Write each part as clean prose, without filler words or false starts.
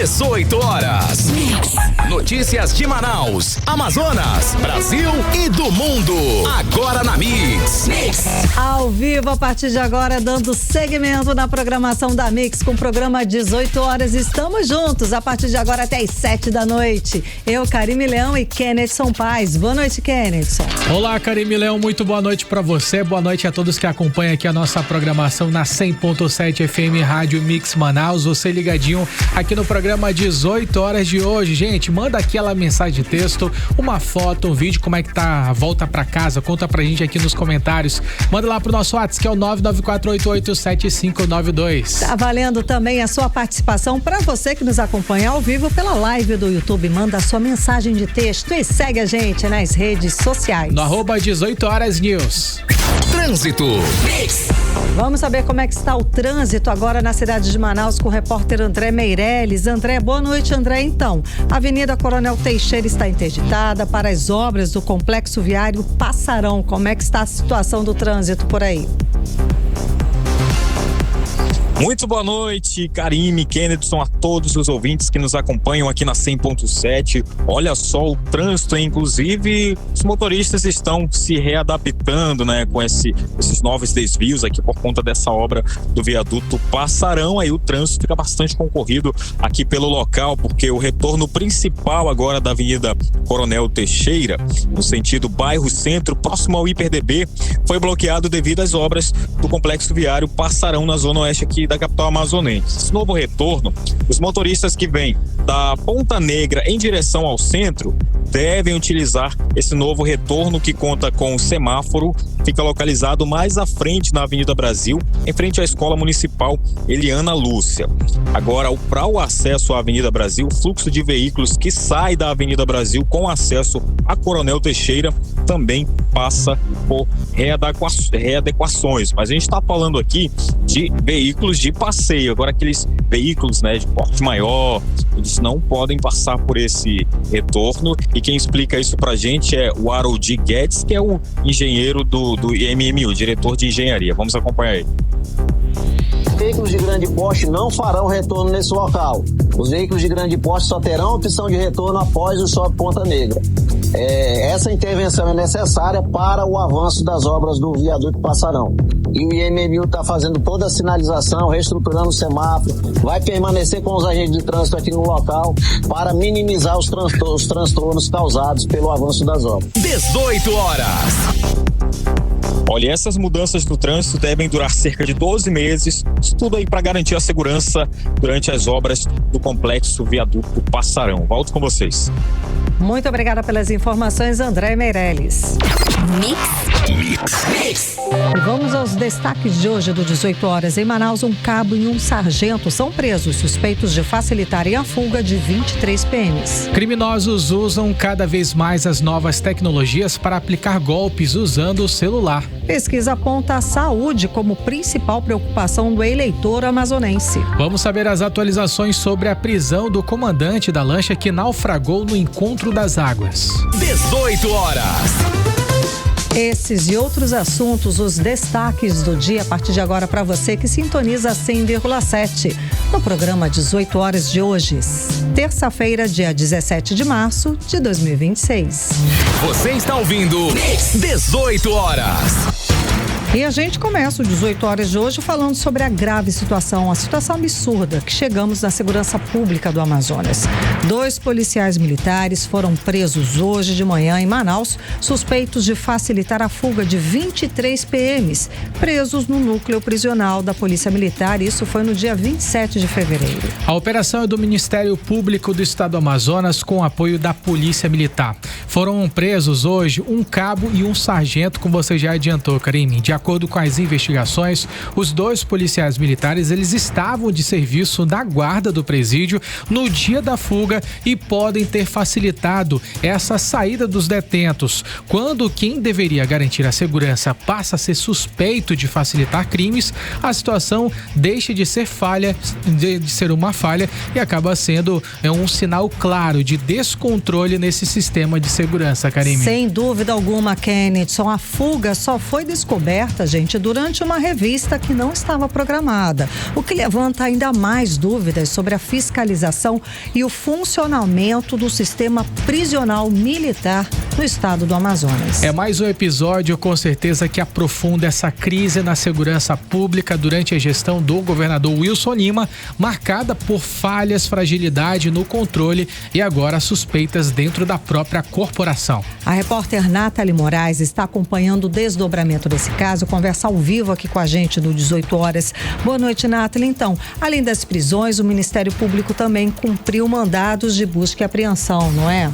18 horas. Notícias de Manaus, Amazonas, Brasil e do mundo. Agora na Mix. Ao vivo, a partir de agora, dando seguimento na programação da Mix com o programa 18 horas. Estamos juntos a partir de agora até as 7 da noite. Eu, Karime Leão e Kennethson Paz. Boa noite, Kennethson. Olá, Karime Leão. Muito boa noite pra você. Boa noite a todos que acompanham aqui a nossa programação na 100.7 FM Rádio Mix Manaus. Você ligadinho aqui no programa 18 horas de hoje. Gente, manda aquela mensagem de texto, uma foto, um vídeo, como é que tá a volta pra casa. Conta pra gente aqui nos comentários. Manda lá pro nosso WhatsApp, que é o 994887592. Tá valendo também a sua participação para você que nos acompanha ao vivo pela live do YouTube. Manda a sua mensagem de texto e segue a gente nas redes sociais. No @18 horas news. Trânsito. Vamos saber como é que está o trânsito agora na cidade de Manaus com o repórter André Meirelles. André, boa noite, André. Então, a Avenida Coronel Teixeira está interditada para as obras do Complexo Viário Passarão. Como é que está a situação do trânsito por aí? Muito boa noite, Karime, Kennethson, a todos os ouvintes que nos acompanham aqui na 100.7. Olha só o trânsito, inclusive os motoristas estão se readaptando, né, com esses novos desvios aqui por conta dessa obra do viaduto Passarão. Aí o trânsito fica bastante concorrido aqui pelo local, porque o retorno principal agora da Avenida Coronel Teixeira, no sentido bairro Centro, próximo ao IPDB, foi bloqueado devido às obras do Complexo Viário Passarão na zona oeste aqui da capital amazonense. Esse novo retorno, os motoristas que vêm da Ponta Negra em direção ao centro devem utilizar esse novo retorno que conta com semáforo, fica localizado mais à frente na Avenida Brasil, em frente à Escola Municipal Eliana Lúcia. Agora, para o acesso à Avenida Brasil, o fluxo de veículos que sai da Avenida Brasil com acesso a Coronel Teixeira também passa por readequações, mas a gente está falando aqui de veículos de passeio. Agora, aqueles veículos, né, de porte maior, eles não podem passar por esse retorno, e quem explica isso pra gente é o Harold Guedes, que é o engenheiro do IMMU, diretor de engenharia. Vamos acompanhar ele. Veículos de grande porte não farão retorno nesse local. Os veículos de grande porte só terão opção de retorno após o Shopping Ponta Negra. Essa intervenção é necessária para o avanço das obras do viaduto Passarão. E o IMMU está fazendo toda a sinalização, reestruturando o semáforo, vai permanecer com os agentes de trânsito aqui no local para minimizar os transtornos causados pelo avanço das obras. 18 horas. Olha, essas mudanças no trânsito devem durar cerca de 12 meses, isso tudo aí para garantir a segurança durante as obras do Complexo Viaduto Passarão. Volto com vocês. Muito obrigada pelas informações, André Meirelles. Mix. E vamos aos destaques de hoje do 18 horas. Em Manaus, um cabo e um sargento são presos, suspeitos de facilitarem a fuga de 23 PMs. Criminosos usam cada vez mais as novas tecnologias para aplicar golpes usando o celular. Pesquisa aponta a saúde como principal preocupação do eleitor amazonense. Vamos saber as atualizações sobre a prisão do comandante da lancha que naufragou no Encontro das Águas. 18 horas. Esses e outros assuntos, os destaques do dia a partir de agora para você que sintoniza 100,7 no programa 18 horas de hoje, terça-feira, dia 17 de março de 2026. Você está ouvindo 18 horas. E a gente começa o 18 horas de hoje falando sobre a grave situação, a situação absurda que chegamos na segurança pública do Amazonas. 2 policiais militares foram presos hoje de manhã em Manaus, suspeitos de facilitar a fuga de 23 PMs, presos no núcleo prisional da Polícia Militar. Isso foi no dia 27 de fevereiro. A operação é do Ministério Público do Estado do Amazonas com apoio da Polícia Militar. Foram presos hoje um cabo e um sargento, como você já adiantou, Karime. De acordo com as investigações, os 2 policiais militares, eles estavam de serviço na guarda do presídio no dia da fuga e podem ter facilitado essa saída dos detentos. Quando quem deveria garantir a segurança passa a ser suspeito de facilitar crimes, a situação deixa de ser uma falha e acaba sendo um sinal claro de descontrole nesse sistema de segurança, Karime. Sem dúvida alguma, Kennethson, a fuga só foi descoberta aberta, gente, durante uma revista que não estava programada, o que levanta ainda mais dúvidas sobre a fiscalização e o funcionamento do sistema prisional militar no estado do Amazonas. É mais um episódio, com certeza, que aprofunda essa crise na segurança pública durante a gestão do governador Wilson Lima, marcada por falhas, fragilidade no controle e agora suspeitas dentro da própria corporação. A repórter Nathalie Moraes está acompanhando o desdobramento desse caso, conversa ao vivo aqui com a gente no 18 horas. Boa noite, Nathalie. Então, além das prisões, o Ministério Público também cumpriu mandados de busca e apreensão, não é?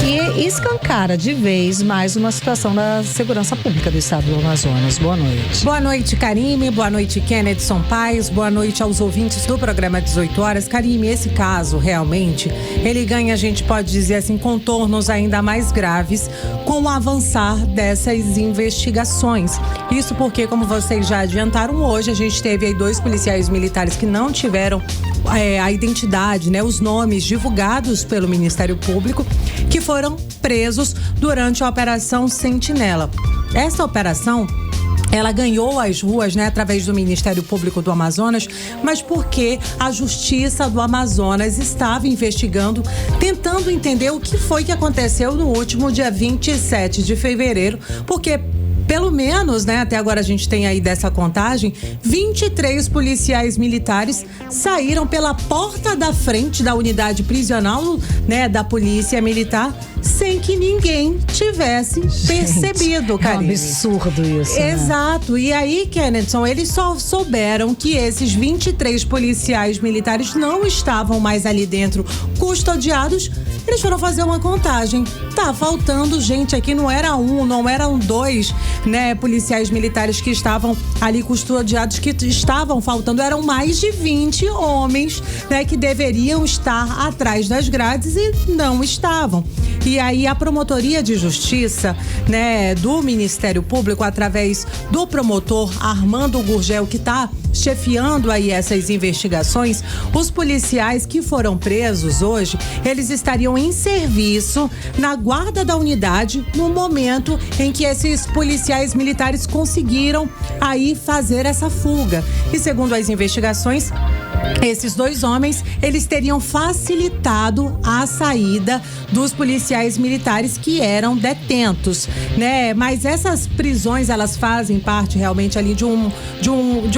E escancara de vez mais uma situação da segurança pública do estado do Amazonas. Boa noite. Boa noite, Karime. Boa noite, Kennedy Paes. Boa noite aos ouvintes do programa 18 horas. Karime, esse caso, realmente, ele ganha, a gente pode dizer assim, contornos ainda mais graves com o avançar dessas investigações. Isso porque, como vocês já adiantaram, hoje a gente teve aí 2 policiais militares que não tiveram a identidade, né, os nomes divulgados pelo Ministério Público, que foram presos durante a Operação Sentinela. Essa operação, ela ganhou as ruas, né, através do Ministério Público do Amazonas, mas porque a Justiça do Amazonas estava investigando, tentando entender o que foi que aconteceu no último dia 27 de fevereiro, porque pelo menos, né, até agora a gente tem aí dessa contagem, 23 policiais militares saíram pela porta da frente da unidade prisional, né, da Polícia Militar, sem que ninguém tivesse percebido, cara. É um absurdo isso, Exato. Né? E aí, Kennedson, eles só souberam que esses 23 policiais militares não estavam mais ali dentro custodiados. Eles foram fazer uma contagem. Tá faltando gente aqui, não era um, não eram 2, né, policiais militares que estavam ali custodiados, que estavam faltando, eram mais de 20 homens, né, que deveriam estar atrás das grades e não estavam. E aí a Promotoria de Justiça, né, do Ministério Público, através do promotor Armando Gurgel, que está chefiando aí essas investigações, os policiais que foram presos hoje, eles estariam em serviço na guarda da unidade no momento em que esses policiais militares conseguiram aí fazer essa fuga. E segundo as investigações, esses 2 homens, eles teriam facilitado a saída dos policiais militares que eram detentos, né? Mas essas prisões, elas fazem parte realmente ali de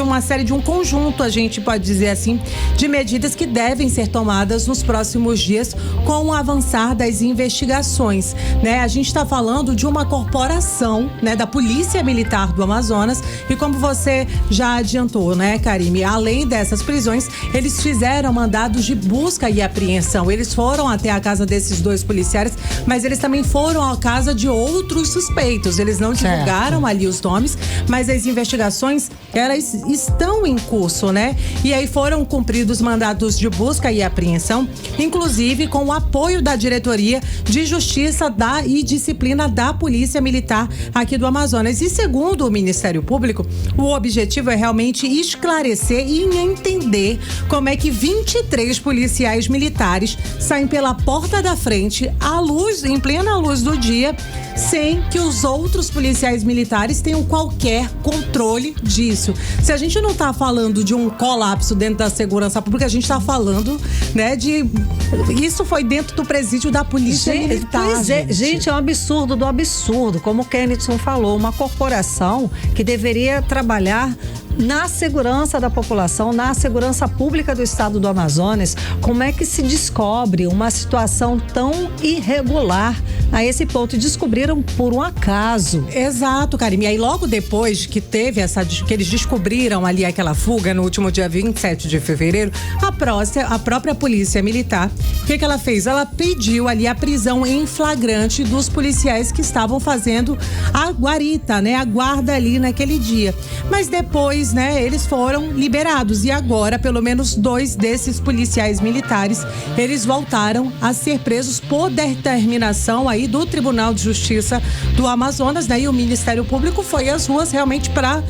uma série, de um conjunto, a gente pode dizer assim, de medidas que devem ser tomadas nos próximos dias com o avançar das investigações, né? A gente está falando de uma corporação, né, da Polícia Militar do Amazonas, e como você já adiantou, né, Karime, além dessas prisões, eles fizeram mandados de busca e apreensão. Eles foram até a casa desses 2 policiais, mas eles também foram à casa de outros suspeitos. Eles não divulgaram ali os nomes, mas as investigações, elas estão em curso, né? E aí foram cumpridos mandados de busca e apreensão, inclusive com o apoio da Diretoria de Justiça e Disciplina da Polícia Militar aqui do Amazonas. E segundo o Ministério Público, o objetivo é realmente esclarecer e entender como é que 23 policiais militares saem pela porta da frente, à luz, em plena luz do dia, sem que os outros policiais militares tenham qualquer controle disso. Se a gente não está falando de um colapso dentro da segurança pública, a gente está falando, né, isso foi dentro do presídio da Polícia Militar. Pois é, gente, é um absurdo do absurdo, como o Kennedson falou, uma corporação que deveria trabalhar na segurança da população, na segurança pública do estado do Amazonas. Como é que se descobre uma situação tão irregular a esse ponto? Descobriram por um acaso. Exato, Karime. E aí logo depois que teve que eles descobriram ali aquela fuga no último dia 27 de fevereiro, a própria Polícia Militar, o que ela fez? Ela pediu ali a prisão em flagrante dos policiais que estavam fazendo a guarita, né? A guarda ali naquele dia. Mas depois, né, eles foram liberados e agora pelo menos 2 desses policiais militares, eles voltaram a ser presos por determinação aí aí do Tribunal de Justiça do Amazonas, né? E o Ministério Público foi às ruas realmente para,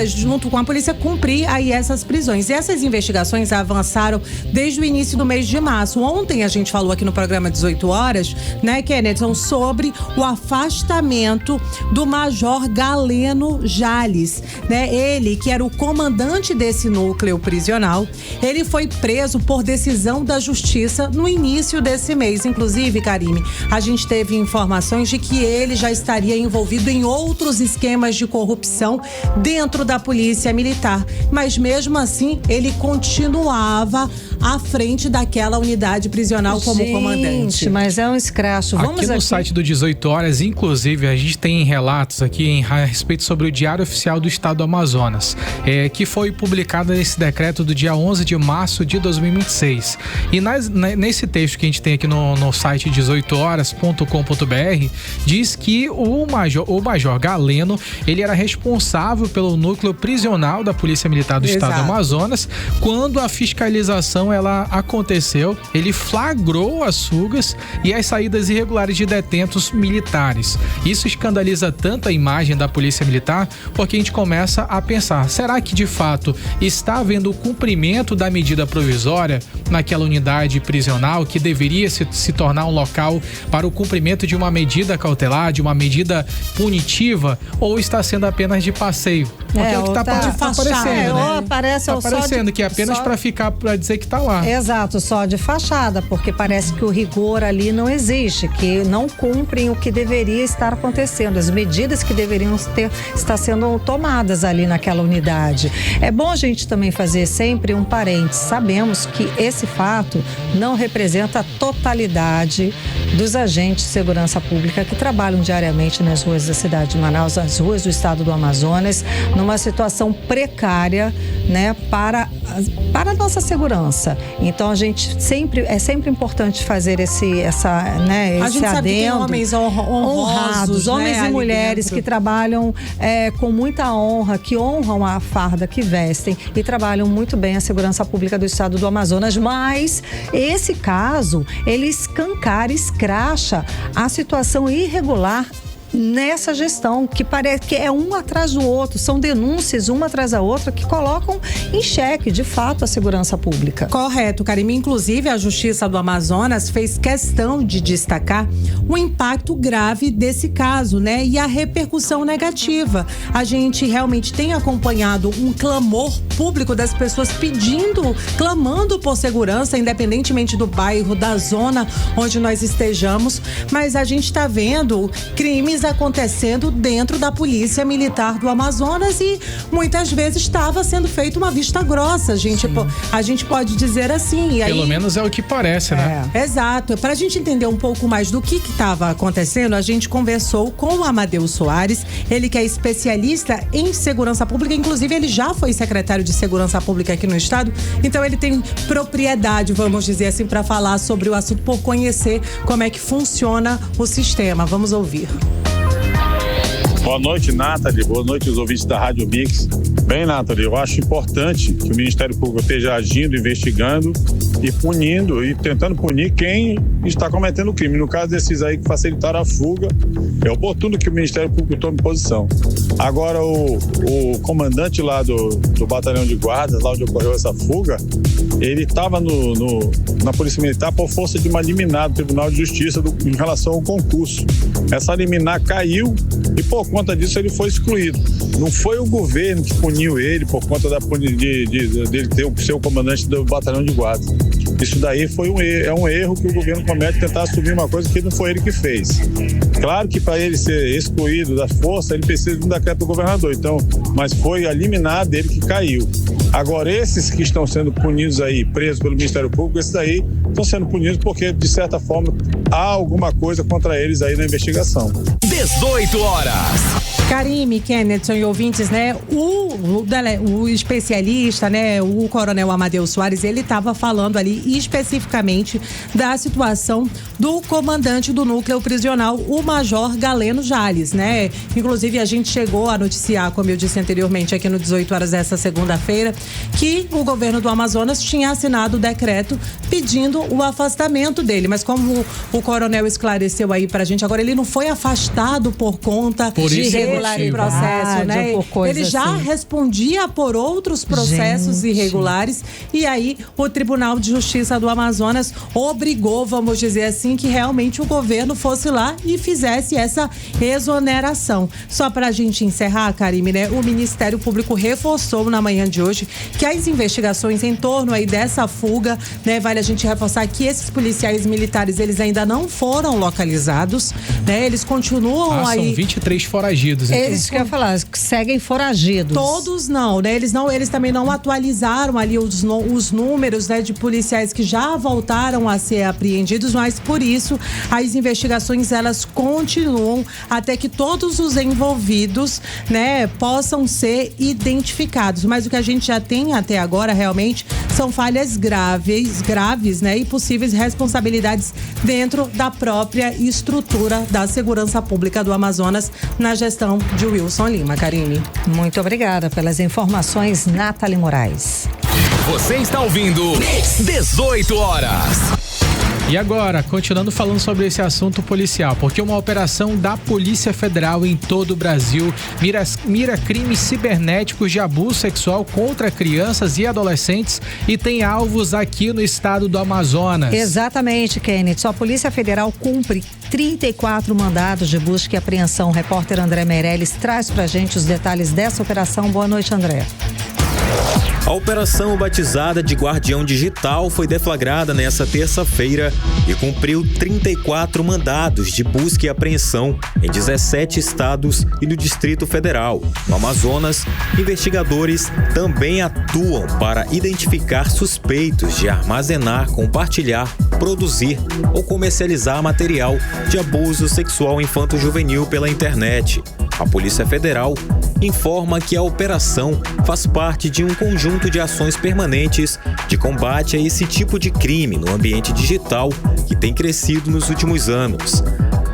junto com a polícia, cumprir aí essas prisões. E essas investigações avançaram desde o início do mês de março. Ontem a gente falou aqui no programa 18 horas, né, Kennedy, sobre o afastamento do Major Galeno Jales, né? Ele, que era o comandante desse núcleo prisional, ele foi preso por decisão da Justiça no início desse mês. Inclusive, Karime, a gente teve informações de que ele já estaria envolvido em outros esquemas de corrupção dentro da Polícia Militar. Mas mesmo assim, ele continuava à frente daquela unidade prisional como comandante. Mas é um escracho. Aqui no site do 18 horas, inclusive, a gente tem relatos aqui a respeito sobre o Diário Oficial do Estado do Amazonas, que foi publicado esse decreto do dia 11 de março de 2026. E nesse texto que a gente tem aqui no site 18horas.com.br, diz que o Major Galeno, ele era responsável pelo núcleo prisional da Polícia Militar do Estado do Amazonas. Quando a fiscalização ela aconteceu, ele flagrou as fugas e as saídas irregulares de detentos militares. Isso escandaliza tanto a imagem da Polícia Militar, porque a gente começa a pensar, será que de fato está havendo o cumprimento da medida provisória naquela unidade prisional que deveria se tornar um local para o cumprimento de uma medida cautelar, de uma medida punitiva, ou está sendo apenas de passeio? Porque é o que está aparecendo, né? Tá aparecendo que é apenas para dizer que está lá. Exato, só de fachada, porque parece que o rigor ali não existe, que não cumprem o que deveria estar acontecendo, as medidas que deveriam estar sendo tomadas ali naquela unidade. É bom a gente também fazer sempre um parênteses. Sabemos que esse fato não representa a totalidade dos agentes de segurança pública que trabalham diariamente nas ruas da cidade de Manaus, nas ruas do estado do Amazonas, numa situação precária, né, para a nossa segurança. Então é sempre importante fazer esse adendo. A gente sabe que tem homens honrados, homens e mulheres que trabalham com muita honra, que honram a farda que vestem e trabalham muito bem a segurança pública do estado do Amazonas. Mas esse caso, ele escracha a situação irregular nessa gestão, que parece que é um atrás do outro, são denúncias uma atrás da outra que colocam em xeque, de fato, a segurança pública. Correto, Karime. Inclusive, a Justiça do Amazonas fez questão de destacar o impacto grave desse caso, né? E a repercussão negativa. A gente realmente tem acompanhado um clamor público das pessoas clamando por segurança, independentemente do bairro, da zona onde nós estejamos, mas a gente está vendo crimes acontecendo dentro da Polícia Militar do Amazonas e muitas vezes estava sendo feita uma vista grossa, gente. A gente pode dizer assim. E aí, pelo menos é o que parece, né? Exato. Para a gente entender um pouco mais do que estava acontecendo, a gente conversou com o Amadeu Soares, ele que é especialista em segurança pública, inclusive ele já foi secretário de Segurança Pública aqui no estado, então ele tem propriedade, vamos dizer assim, para falar sobre o assunto, por conhecer como é que funciona o sistema. Vamos ouvir. Boa noite, Nathalie. Boa noite, os ouvintes da Rádio Mix. Bem, Nathalie, eu acho importante que o Ministério Público esteja agindo, investigando e punindo e tentando punir quem está cometendo crime. No caso desses aí que facilitaram a fuga, é oportuno que o Ministério Público tome posição. Agora, o comandante lá do batalhão de guardas, lá onde ocorreu essa fuga, ele estava na Polícia Militar por força de uma liminar do Tribunal de Justiça em relação ao concurso. Essa liminar caiu e por conta disso ele foi excluído. Não foi o governo que puniu ele por conta dele ter o seu comandante do batalhão de guardas. Isso daí é um erro que o governo comete, tentar assumir uma coisa que não foi ele que fez. Claro que para ele ser excluído da força, ele precisa de um decreto do governador, mas foi a liminar dele que caiu. Agora, esses que estão sendo punidos aí, presos pelo Ministério Público, esses aí estão sendo punidos porque, de certa forma, há alguma coisa contra eles aí na investigação. 18 horas. Karime, Kennedson e ouvintes, né? O especialista, né? O coronel Amadeu Soares, ele estava falando ali especificamente da situação do comandante do núcleo prisional, o Major Galeno Jales, né? Inclusive, a gente chegou a noticiar, como eu disse anteriormente, aqui no 18 horas dessa segunda-feira, que o governo do Amazonas tinha assinado o decreto pedindo o afastamento dele. Mas como o coronel esclareceu aí pra gente, agora ele não foi afastado por conta de irregularidade processo, né? Ele já respondia por outros processos irregulares e aí o Tribunal de Justiça do Amazonas obrigou, vamos dizer assim, que realmente o governo fosse lá e fizesse essa exoneração. Só pra gente encerrar, Karime, né? O Ministério Público reforçou na manhã de hoje que as investigações em torno aí dessa fuga, né? Vale a gente reforçar que esses policiais militares, eles ainda não foram localizados, né? Eles continuam aí... São 23 foragidos. Eles que eu ia falar, seguem foragidos. Todos não, né? Eles também não atualizaram ali os números, né, de policiais que já voltaram a ser apreendidos, mas por isso as investigações elas continuam até que todos os envolvidos, né, possam ser identificados. Mas o que a gente já tem até agora realmente são falhas graves, né, e possíveis responsabilidades dentro da própria estrutura da segurança pública do Amazonas na gestão de Wilson Lima. Karime. Muito obrigada pelas informações, Nathalie Moraes. Você está ouvindo 18 horas. E agora, continuando falando sobre esse assunto policial, porque uma operação da Polícia Federal em todo o Brasil mira crimes cibernéticos de abuso sexual contra crianças e adolescentes e tem alvos aqui no estado do Amazonas. Exatamente, Kenneth. A Polícia Federal cumpre 34 mandados de busca e apreensão. O repórter André Meirelles traz pra gente os detalhes dessa operação. Boa noite, André. A operação batizada de Guardião Digital foi deflagrada nesta terça-feira e cumpriu 34 mandados de busca e apreensão em 17 estados e no Distrito Federal. No Amazonas, investigadores também atuam para identificar suspeitos de armazenar, compartilhar, produzir ou comercializar material de abuso sexual infanto-juvenil pela internet. A Polícia Federal informa que a operação faz parte de um conjunto de ações permanentes de combate a esse tipo de crime no ambiente digital que tem crescido nos últimos anos.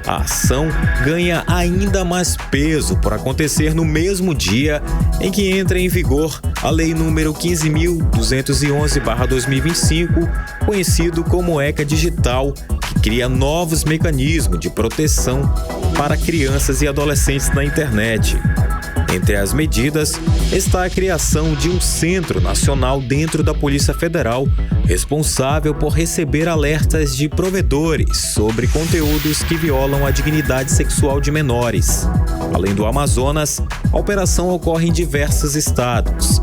A ação ganha ainda mais peso por acontecer no mesmo dia em que entra em vigor a Lei número 15.211/2025, conhecido como ECA Digital, que cria novos mecanismos de proteção para crianças e adolescentes na internet. Entre as medidas está a criação de um Centro Nacional dentro da Polícia Federal, responsável por receber alertas de provedores sobre conteúdos que violam a dignidade sexual de menores. Além do Amazonas, a operação ocorre em diversos estados,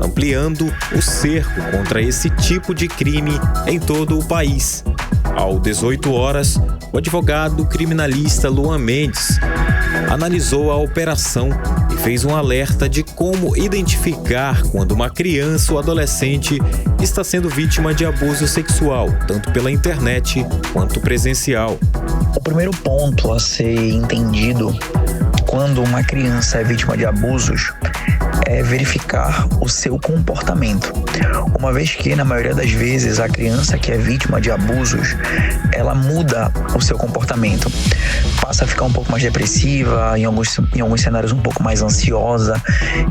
ampliando o cerco contra esse tipo de crime em todo o país. Ao 18 horas, o advogado criminalista Luan Mendes analisou a operação e fez um alerta de como identificar quando uma criança ou adolescente está sendo vítima de abuso sexual, tanto pela internet quanto presencial. O primeiro ponto a ser entendido quando uma criança é vítima de abusos é verificar o seu comportamento. Uma vez que, na maioria das vezes, a criança que é vítima de abusos, ela muda o seu comportamento. Passa a ficar um pouco mais depressiva, em alguns cenários um pouco mais ansiosa.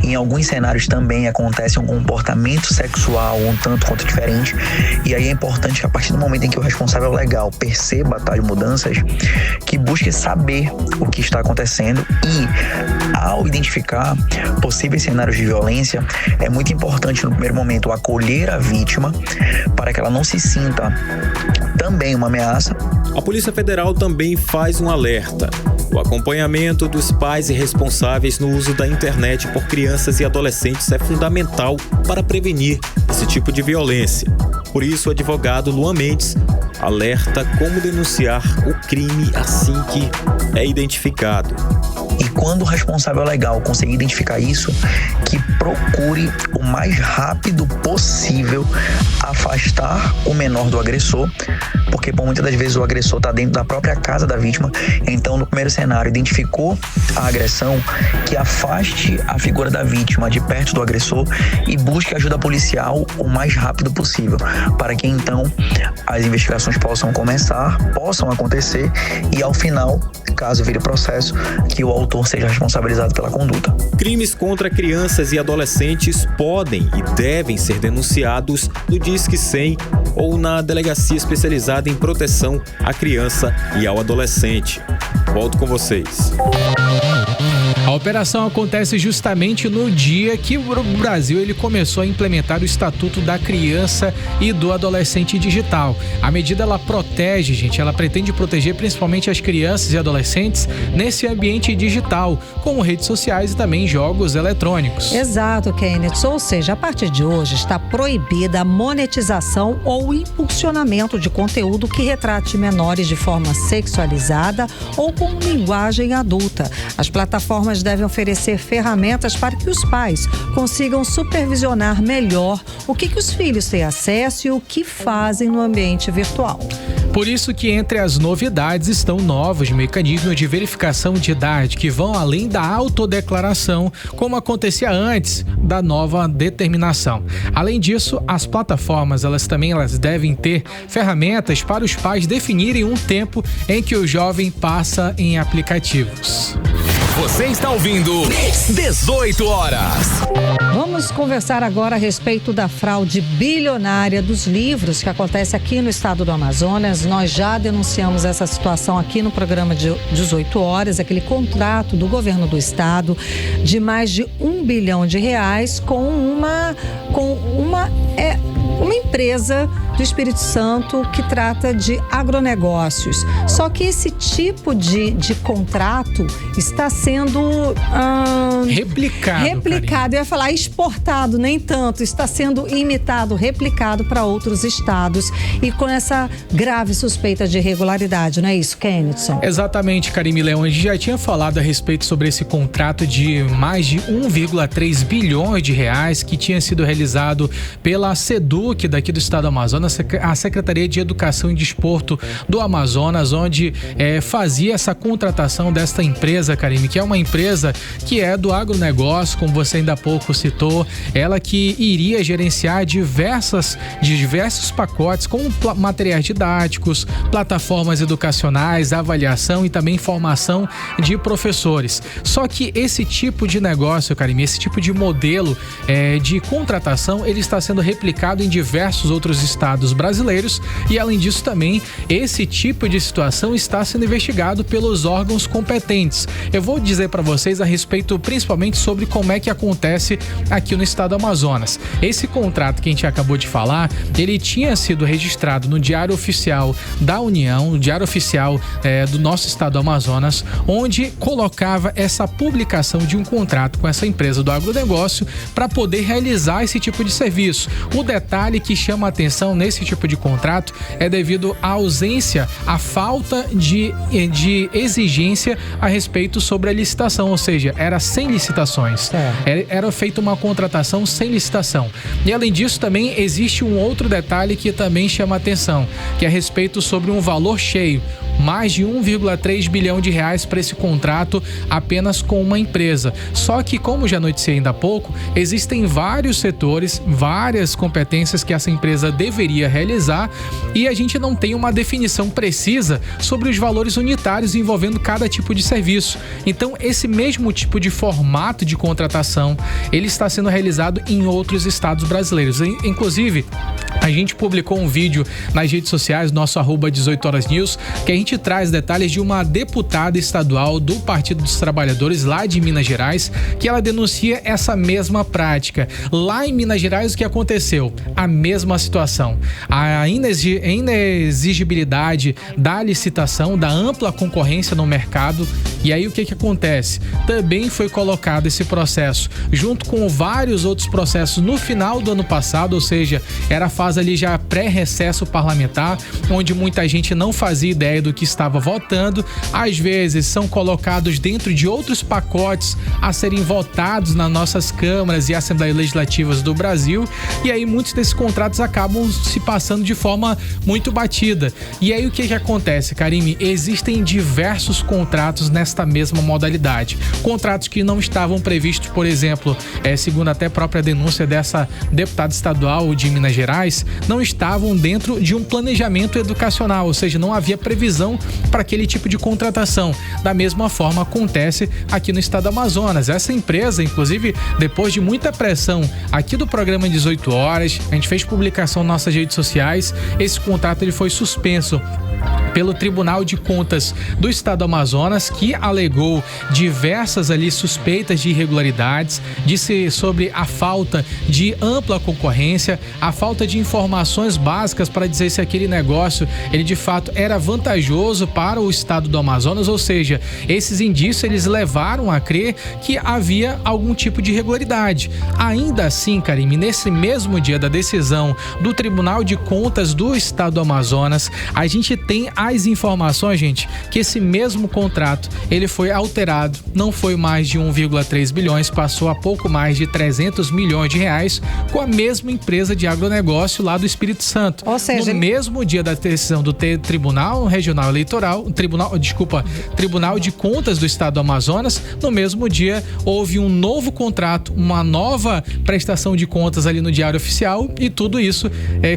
Em alguns cenários também acontece um comportamento sexual um tanto quanto diferente. E aí é importante que, a partir do momento em que o responsável legal perceba tais mudanças, que busque saber o que está acontecendo e, ao identificar possíveis cenários de violência, é muito importante no primeiro momento acolher a vítima para que ela não se sinta também uma ameaça. A Polícia Federal também faz um alerta. O acompanhamento dos pais e responsáveis no uso da internet por crianças e adolescentes é fundamental para prevenir esse tipo de violência. Por isso, o advogado Luan Mendes alerta como denunciar o crime assim que é identificado. E quando o responsável legal conseguir identificar isso, que procure o mais rápido possível afastar o menor do agressor, porque por muitas das vezes o agressor está dentro da própria casa da vítima. Então, no primeiro cenário, identificou a agressão, que afaste a figura da vítima de perto do agressor e busque ajuda policial o mais rápido possível, para que então as investigações possam acontecer e ao final, caso vire processo, que o autor seja responsabilizado pela conduta. Crimes contra crianças e adolescentes podem e devem ser denunciados no Disque 100 ou na Delegacia Especializada em Proteção à Criança e ao Adolescente. Volto com vocês. A operação acontece justamente no dia que o Brasil ele começou a implementar o Estatuto da Criança e do Adolescente Digital. A medida ela protege, gente, ela pretende proteger principalmente as crianças e adolescentes nesse ambiente digital, como redes sociais e também jogos eletrônicos. Exato, Kenneth. Ou seja, a partir de hoje está proibida a monetização ou impulsionamento de conteúdo que retrate menores de forma sexualizada ou com linguagem adulta. As plataformas devem oferecer ferramentas para que os pais consigam supervisionar melhor o que os filhos têm acesso e o que fazem no ambiente virtual. Por isso que entre as novidades estão novos mecanismos de verificação de idade que vão além da autodeclaração, como acontecia antes da nova determinação. Além disso, as plataformas elas devem ter ferramentas para os pais definirem um tempo em que o jovem passa em aplicativos. Você está ouvindo 18 horas. Vamos conversar agora a respeito da fraude bilionária dos livros que acontece aqui no estado do Amazonas. Nós já denunciamos essa situação aqui no programa de 18 horas, aquele contrato do governo do estado de mais de R$1 bilhão com uma empresa do Espírito Santo que trata de agronegócios. Só que esse tipo de contrato está sendo replicado. Eu ia falar exportado, nem tanto. Está sendo imitado, replicado para outros estados e com essa grave suspeita de irregularidade, não é isso, Kenneth? Exatamente, Karime Leão. A gente já tinha falado a respeito sobre esse contrato de mais de R$1,3 bilhões que tinha sido realizado pela SEDUC daqui do estado do Amazonas, a Secretaria de Educação e Desporto do Amazonas, onde fazia essa contratação desta empresa, Karime, que é uma empresa que é do agronegócio, como você ainda há pouco citou, ela que iria gerenciar diversos pacotes, como materiais didáticos, plataformas educacionais, avaliação e também formação de professores. Só que esse tipo de negócio, Karime, esse tipo de modelo de contratação, ele está sendo replicado em diversos outros estados brasileiros e, além disso, também esse tipo de situação está sendo investigado pelos órgãos competentes. Eu vou dizer para vocês a respeito principalmente sobre como é que acontece aqui no estado do Amazonas. Esse contrato que a gente acabou de falar, ele tinha sido registrado no Diário Oficial da União, no Diário Oficial do nosso estado do Amazonas, onde colocava essa publicação de um contrato com essa empresa do agronegócio para poder realizar esse tipo de serviço. O detalhe que chama a atenção nesse tipo de contrato é devido à ausência, à falta de exigência a respeito sobre a licitação, ou seja, era sem licitações. Era feita uma contratação sem licitação. E além disso também existe um outro detalhe que também chama a atenção, que é a respeito sobre um valor cheio. Mais de R$1,3 bilhão para esse contrato apenas com uma empresa. Só que, como já noticiei ainda há pouco, existem vários setores, várias competências que essa empresa deveria realizar e a gente não tem uma definição precisa sobre os valores unitários envolvendo cada tipo de serviço. Então, esse mesmo tipo de formato de contratação, ele está sendo realizado em outros estados brasileiros. Inclusive, a gente publicou um vídeo nas redes sociais, nosso @18horasnews, que a gente traz detalhes de uma deputada estadual do Partido dos Trabalhadores lá de Minas Gerais, que ela denuncia essa mesma prática. Lá em Minas Gerais, o que aconteceu? A mesma situação. A inexigibilidade da licitação, da ampla concorrência no mercado. E aí o que acontece? Também foi colocado esse processo junto com vários outros processos no final do ano passado, ou seja, era a fase ali já pré-recesso parlamentar, onde muita gente não fazia ideia do que estava votando. Às vezes são colocados dentro de outros pacotes a serem votados nas nossas câmaras e assembleias legislativas do Brasil, e aí muitos desses contratos acabam se passando de forma muito batida. E aí o que acontece, Karime? Existem diversos contratos nesta mesma modalidade. Contratos que não estavam previstos, por exemplo, segundo até a própria denúncia dessa deputada estadual de Minas Gerais, não estavam dentro de um planejamento educacional, ou seja, não havia previsão para aquele tipo de contratação. Da mesma forma acontece aqui no estado do Amazonas. Essa empresa, inclusive, depois de muita pressão aqui do programa 18 horas, a gente fez publicação nas nossas redes sociais, esse contrato ele foi suspenso pelo Tribunal de Contas do Estado do Amazonas, que alegou diversas ali suspeitas de irregularidades, disse sobre a falta de ampla concorrência, a falta de informações básicas para dizer se aquele negócio ele de fato era vantajoso para o Estado do Amazonas, ou seja, esses indícios eles levaram a crer que havia algum tipo de irregularidade. Ainda assim, Karime, nesse mesmo dia da decisão do Tribunal de Contas do Estado do Amazonas, a gente tem as informações, gente, que esse mesmo contrato ele foi alterado, não foi mais de 1,3 bilhões, passou a pouco mais de 300 milhões de reais com a mesma empresa de agronegócio lá do Espírito Santo. Ou seja, no mesmo dia da decisão do Tribunal Regional Eleitoral, Tribunal de Contas do Estado do Amazonas, no mesmo dia houve um novo contrato, uma nova prestação de contas ali no Diário Oficial, e tudo isso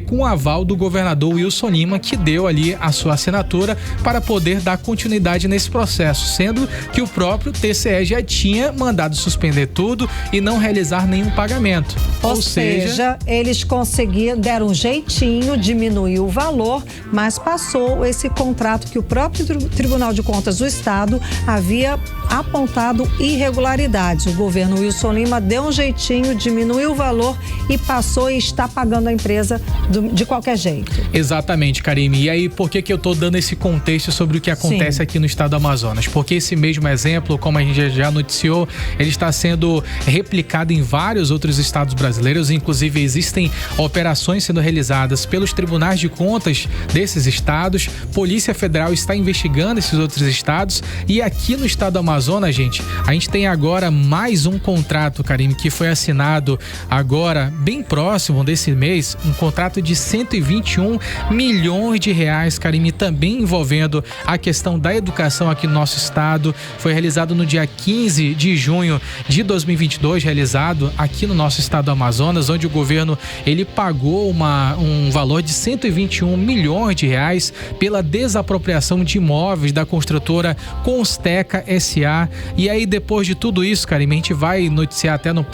com o aval do governador Wilson Lima, que deu ali a sua assinatura para poder dar continuidade nesse processo, sendo que o próprio TCE já tinha mandado suspender tudo e não realizar nenhum pagamento. Ou seja, eles conseguiram, deram um jeitinho, diminuiu o valor, mas passou esse contrato que o próprio Tribunal de Contas do Estado havia apontado irregularidades. O governo Wilson Lima deu um jeitinho, diminuiu o valor e passou e está pagando a empresa de qualquer jeito. Exatamente, Karime. E aí, por que eu tô dando esse contexto sobre o que acontece aqui no estado do Amazonas? Porque esse mesmo exemplo, como a gente já noticiou, ele está sendo replicado em vários outros estados brasileiros. Inclusive, existem operações sendo realizadas pelos tribunais de contas desses estados. Polícia Federal está investigando esses outros estados. E aqui no estado do Amazonas, gente, a gente tem agora mais um contrato, Karime, que foi assinado agora, bem próximo desse mês, um contrato de 121 milhões de reais, Karime, também envolvendo a questão da educação aqui no nosso estado. Foi realizado no dia 15 de junho de 2022, realizado aqui no nosso estado do Amazonas, onde o governo ele pagou um valor de 121 milhões de reais pela desapropriação de imóveis da construtora Consteca S.A. E aí, depois de tudo isso, Karime, a gente vai noticiar até no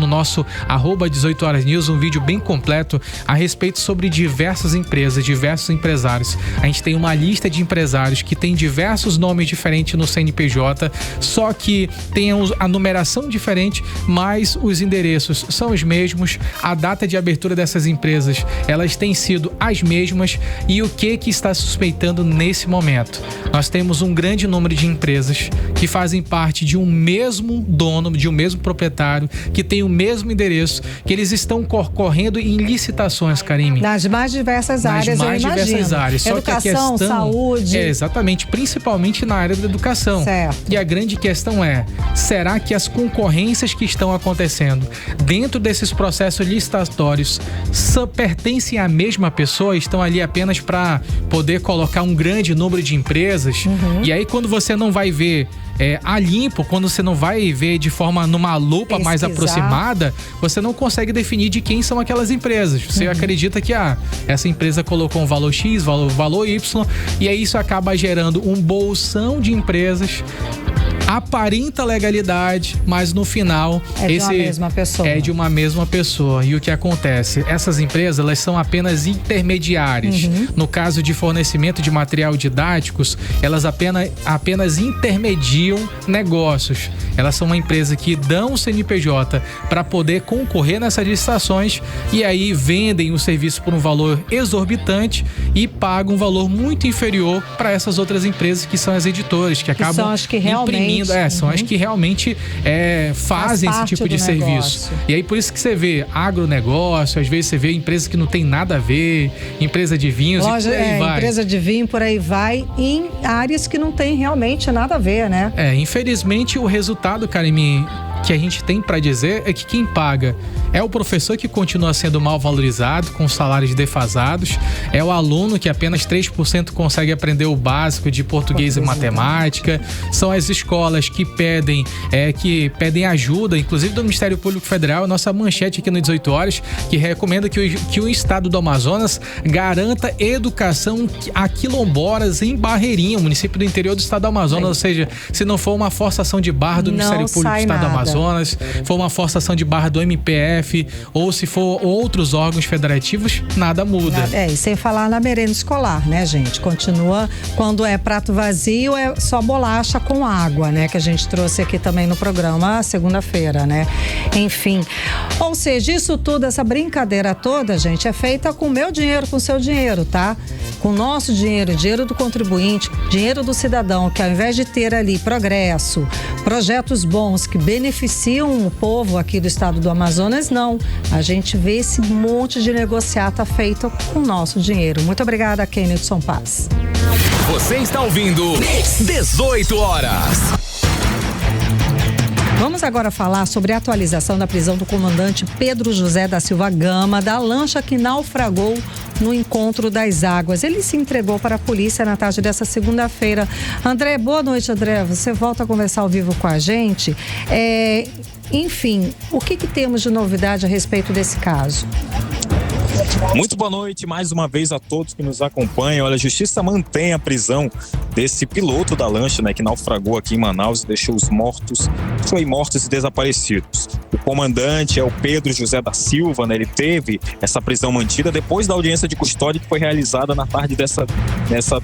nosso @18horas-news um vídeo bem completo a respeito sobre diversas empresas, diversos empresários. A gente tem uma lista de empresários que tem diversos nomes diferentes no CNPJ, só que tem a numeração diferente, mas os endereços são os mesmos, a data de abertura dessas empresas, elas têm sido as mesmas. E o que está suspeitando nesse momento? Nós temos um grande número de empresas que fazem parte de um mesmo dono, de um mesmo proprietário, que tem o mesmo endereço, que eles estão concorrendo em licitações, Karime. Nas mais diversas áreas, eu imagino. Diversas áreas. Só educação, que a questão, saúde. Exatamente, principalmente na área da educação. Certo. E a grande questão é, será que as concorrências que estão acontecendo dentro desses processos licitatórios pertencem à mesma pessoa? Estão ali apenas para poder colocar um grande número de empresas? E aí, quando você não vai ver a limpo, quando você não vai ver de forma numa lupa mais aproximada, você não consegue definir de quem são aquelas empresas. Você acredita que essa empresa colocou um valor X, valor Y, e aí isso acaba gerando um bolsão de empresas, aparenta legalidade, mas no final é de uma mesma pessoa. E o que acontece? Essas empresas, elas são apenas intermediárias. No caso de fornecimento de material didáticos, elas apenas intermediam intermediam negócios. Elas são uma empresa que dão o CNPJ para poder concorrer nessas licitações e aí vendem o serviço por um valor exorbitante e pagam um valor muito inferior para essas outras empresas que são as editoras, que acabam são as que imprimindo. São as que realmente fazem esse tipo de serviço. E aí por isso que você vê agronegócio, às vezes você vê empresas que não tem nada a ver, empresa de vinhos, loja, e por aí vai. Empresa de vinho, por aí vai, em áreas que não tem realmente nada a ver, né? Infelizmente o resultado, Karime, que a gente tem para dizer é que quem paga é o professor, que continua sendo mal valorizado, com salários defasados, é o aluno, que apenas 3% consegue aprender o básico de português e matemática, são as escolas que pedem ajuda, inclusive do Ministério Público Federal, a nossa manchete aqui no 18 Horas, que recomenda que o estado do Amazonas garanta educação a quilomboras em Barreirinha, município do interior do estado do Amazonas, ou seja, se não for uma forçação de barra do Ministério Público do estado do Amazonas, for uma forçação de barra do MPF, ou se for outros órgãos federativos, nada muda. E sem falar na merenda escolar, né, gente? Continua, quando é prato vazio, é só bolacha com água, né? Que a gente trouxe aqui também no programa segunda-feira, né? Enfim, ou seja, isso tudo, essa brincadeira toda, gente, é feita com o meu dinheiro, com o seu dinheiro, tá? Com o nosso dinheiro, dinheiro do contribuinte, dinheiro do cidadão, que ao invés de ter ali progresso, projetos bons que beneficiam o povo aqui do estado do Amazonas, não. A gente vê esse monte de negociata feito com o nosso dinheiro. Muito obrigada, Kennedson Paz. Você está ouvindo 18 Horas. Vamos agora falar sobre a atualização da prisão do comandante Pedro José da Silva Gama, da lancha que naufragou no Encontro das Águas. Ele se entregou para a polícia na tarde dessa segunda-feira. André, boa noite, André. Você volta a conversar ao vivo com a gente. Enfim, o que temos de novidade a respeito desse caso? Muito boa noite mais uma vez a todos que nos acompanham. Olha, a Justiça mantém a prisão desse piloto da lancha, né, que naufragou aqui em Manaus e deixou mortos e desaparecidos. O comandante é o Pedro José da Silva, né? Ele teve essa prisão mantida depois da audiência de custódia que foi realizada na tarde dessa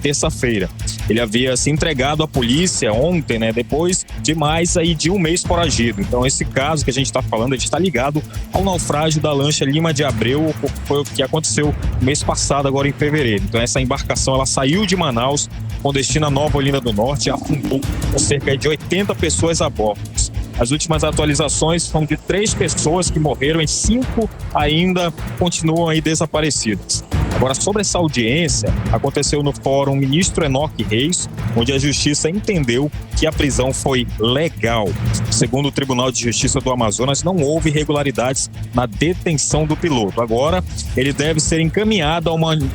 terça-feira. Ele havia se entregado à polícia ontem, né? Depois de mais aí de um mês foragido. Então esse caso que a gente está falando, ele está ligado ao naufrágio da lancha Lima de Abreu, foi o que aconteceu no mês passado, agora em fevereiro. Então essa embarcação, ela saiu de Manaus com destino a Nova Olinda do Norte e afundou com cerca de 80 pessoas a bordo. As últimas atualizações são de 3 pessoas que morreram e 5 ainda continuam aí desaparecidas. Agora, sobre essa audiência, aconteceu no Fórum Ministro Enoque Reis, onde a Justiça entendeu que a prisão foi legal. Segundo o Tribunal de Justiça do Amazonas, não houve irregularidades na detenção do piloto. Agora, ele deve ser encaminhado a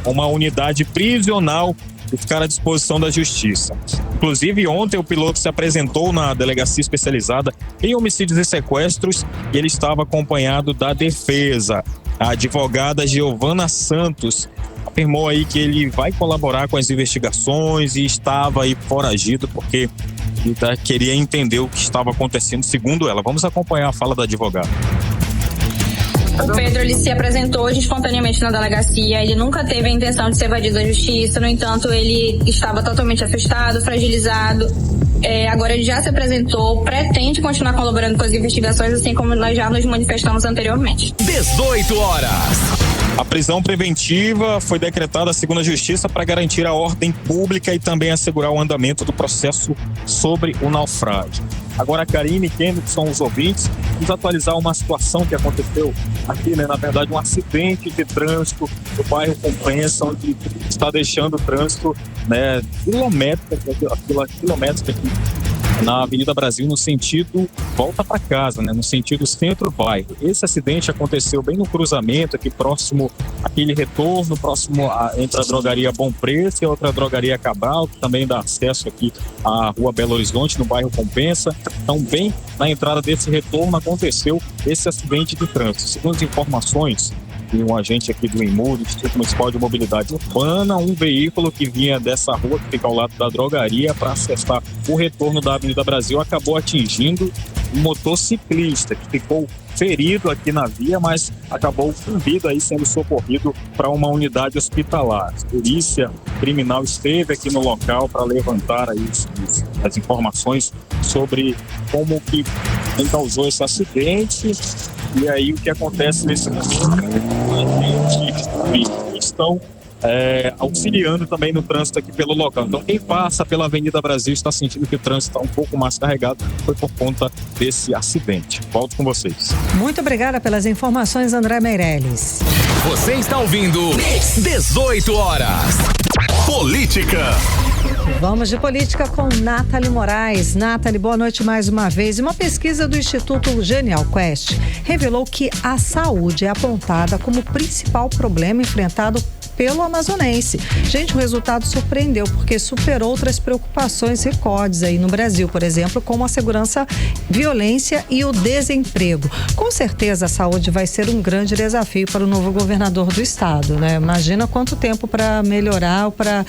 uma unidade prisional e ficar à disposição da Justiça. Inclusive, ontem o piloto se apresentou na Delegacia Especializada em Homicídios e Sequestros e ele estava acompanhado da defesa. A advogada Giovana Santos afirmou aí que ele vai colaborar com as investigações e estava aí foragido porque ele queria entender o que estava acontecendo, segundo ela. Vamos acompanhar a fala da advogada. O Pedro, ele se apresentou hoje espontaneamente na delegacia, ele nunca teve a intenção de ser evadido da justiça, no entanto, ele estava totalmente assustado, fragilizado. Agora ele já se apresentou, pretende continuar colaborando com as investigações, assim como nós já nos manifestamos anteriormente. 18 Horas. A prisão preventiva foi decretada segundo a Justiça para garantir a ordem pública e também assegurar o andamento do processo sobre o naufrágio. Agora, Karine e Kennedy são os ouvintes, nos atualizar uma situação que aconteceu aqui, né? Na verdade, um acidente de trânsito no bairro Compensa, onde está deixando o trânsito, né, quilométrico aqui na Avenida Brasil, no sentido volta para casa, né, no sentido centro-bairro. Esse acidente aconteceu bem no cruzamento, aqui próximo, aquele retorno, próximo entre a drogaria Bom Preço e a outra drogaria Cabral, que também dá acesso aqui à Rua Belo Horizonte, no bairro Compensa. Então, bem na entrada desse retorno aconteceu esse acidente de trânsito. Segundo as informações de um agente aqui do IMU, do Instituto Municipal de Mobilidade Urbana, um veículo que vinha dessa rua que fica ao lado da drogaria para acessar o retorno da Avenida Brasil acabou atingindo um motociclista que ficou ferido aqui na via, mas acabou fundido aí, sendo socorrido para uma unidade hospitalar. A polícia criminal esteve aqui no local para levantar aí as informações sobre como que causou esse acidente. E aí o que acontece nesse momento, eles estão auxiliando também no trânsito aqui pelo local. Então quem passa pela Avenida Brasil está sentindo que o trânsito está um pouco mais carregado, foi por conta desse acidente. Volto com vocês. Muito obrigada pelas informações, André Meirelles. Você está ouvindo 18 horas. Política. Vamos de política com Nathalie Moraes. Nathalie, boa noite mais uma vez. Uma pesquisa do Instituto Genial Quest revelou que a saúde é apontada como o principal problema enfrentado pelo amazonense. Gente, o resultado surpreendeu porque superou outras preocupações recordes aí no Brasil, por exemplo, como a segurança, violência e o desemprego. Com certeza a saúde vai ser um grande desafio para o novo governador do estado, né? Imagina quanto tempo para melhorar ou para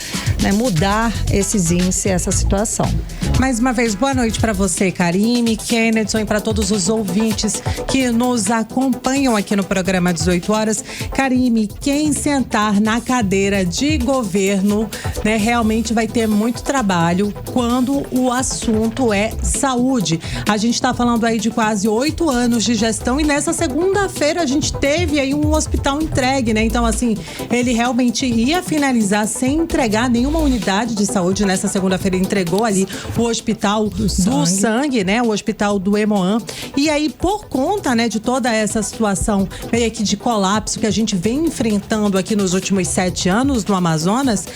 mudar esses índices, essa situação. Mais uma vez, boa noite para você, Karime, Kennedson, e para todos os ouvintes que nos acompanham aqui no programa 18 horas. Karime, quem sentar na cadeira de governo, né, realmente vai ter muito trabalho quando o assunto é saúde. A gente está falando aí de quase 8 anos de gestão e nessa segunda-feira a gente teve aí um hospital entregue, né? Então, assim, ele realmente ia finalizar sem entregar nenhuma unidade de saúde. Nessa segunda-feira entregou ali o hospital do sangue, né? O hospital do Hemoan. E aí, por conta, né, de toda essa situação meio que de colapso que a gente vem enfrentando aqui nos últimos 7 anos no Amazonas,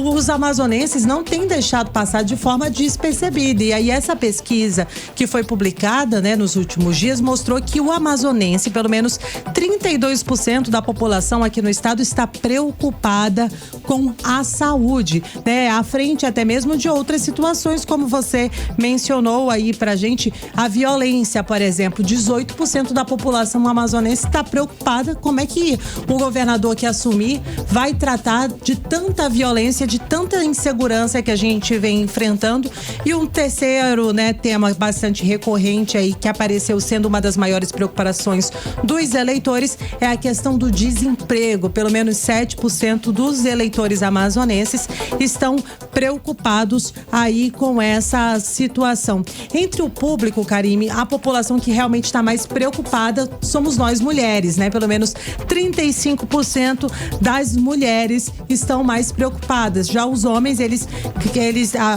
os amazonenses não têm deixado passar de forma despercebida. E aí essa pesquisa que foi publicada, né, nos últimos dias mostrou que o amazonense, pelo menos 32% da população aqui no estado está preocupada com a saúde, né? À frente até mesmo de outras situações, como você mencionou aí pra gente, a violência, por exemplo, 18% da população amazonense está preocupada como é que o governador que assumir vai tratar de tanta violência, de tanta insegurança que a gente vem enfrentando. E um terceiro, né, tema bastante recorrente aí que apareceu sendo uma das maiores preocupações dos eleitores é a questão do desemprego. Pelo menos 7% dos eleitores amazonenses estão preocupados aí com essa situação. Entre o público, Karime, a população que realmente está mais preocupada somos nós mulheres, né? Pelo menos 35% das mulheres estão mais preocupadas. Já os homens,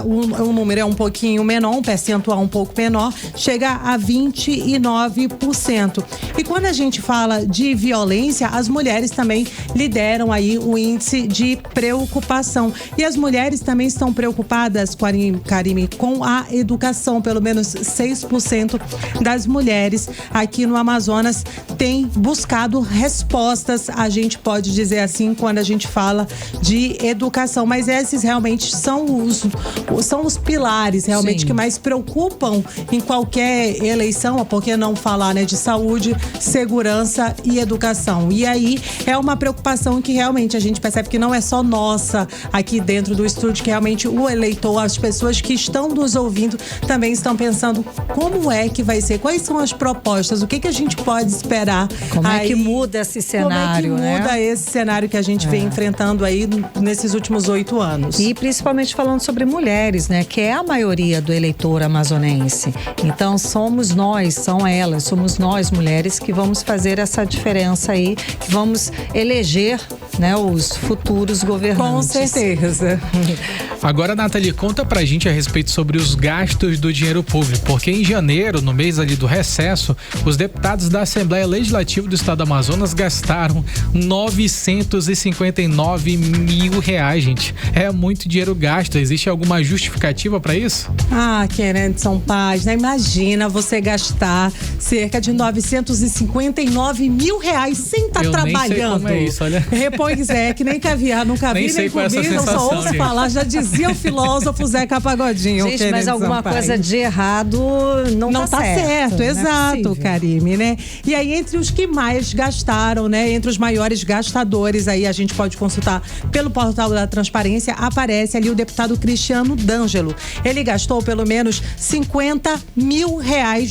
o número é um pouquinho menor, um percentual um pouco menor, chega a 29%. E quando a gente fala de violência, as mulheres também lideram aí o índice de preocupação. E as mulheres também estão preocupadas, Karime, com a educação. Pelo menos 6% das mulheres aqui no Amazonas têm buscado respostas, a gente pode dizer assim, quando a gente fala de educação. Mas esses realmente são os pilares realmente Sim. que mais preocupam em qualquer eleição, por que não falar, né, de saúde, segurança e educação. E aí é uma preocupação que realmente a gente percebe que não é só nossa aqui dentro do estúdio, que realmente o eleitor, as pessoas que estão nos ouvindo também estão pensando como é que vai ser, quais são as propostas, o que a gente pode esperar. Como é que muda esse cenário, como é que muda esse cenário que a gente vem enfrentando aí nesses últimos 8 anos. E principalmente falando sobre mulheres, né, que é a maioria do eleitor amazonense. Então somos nós, são elas, somos nós mulheres que vamos fazer essa diferença aí, que vamos eleger, né, os futuros governantes. Com certeza. Agora, Nathalie, conta pra gente a respeito sobre os gastos do dinheiro público, porque em janeiro, no mês ali do recesso, os deputados da Assembleia Legislativa do Estado do Amazonas gastaram 959 mil reais, gente. É muito dinheiro gasto. Existe alguma justificativa pra isso? Kennedson Paz, né? Imagina você gastar cerca de 959 mil reais sem estar trabalhando. Nem sei como é isso, olha. Pois é, que nem caviar, nunca vi, nem comi, não só ouço falar, já dizia o filósofo Zeca Pagodinho. hein? Gente, mas alguma coisa de errado não tá certo. Exato, Karime, né? E aí, entre os que mais gastaram, né? Entre os maiores gastadores, aí a gente pode consultar pelo portal da Transparência, aparece ali o deputado Cristiano D'Angelo. Ele gastou pelo menos R$50 mil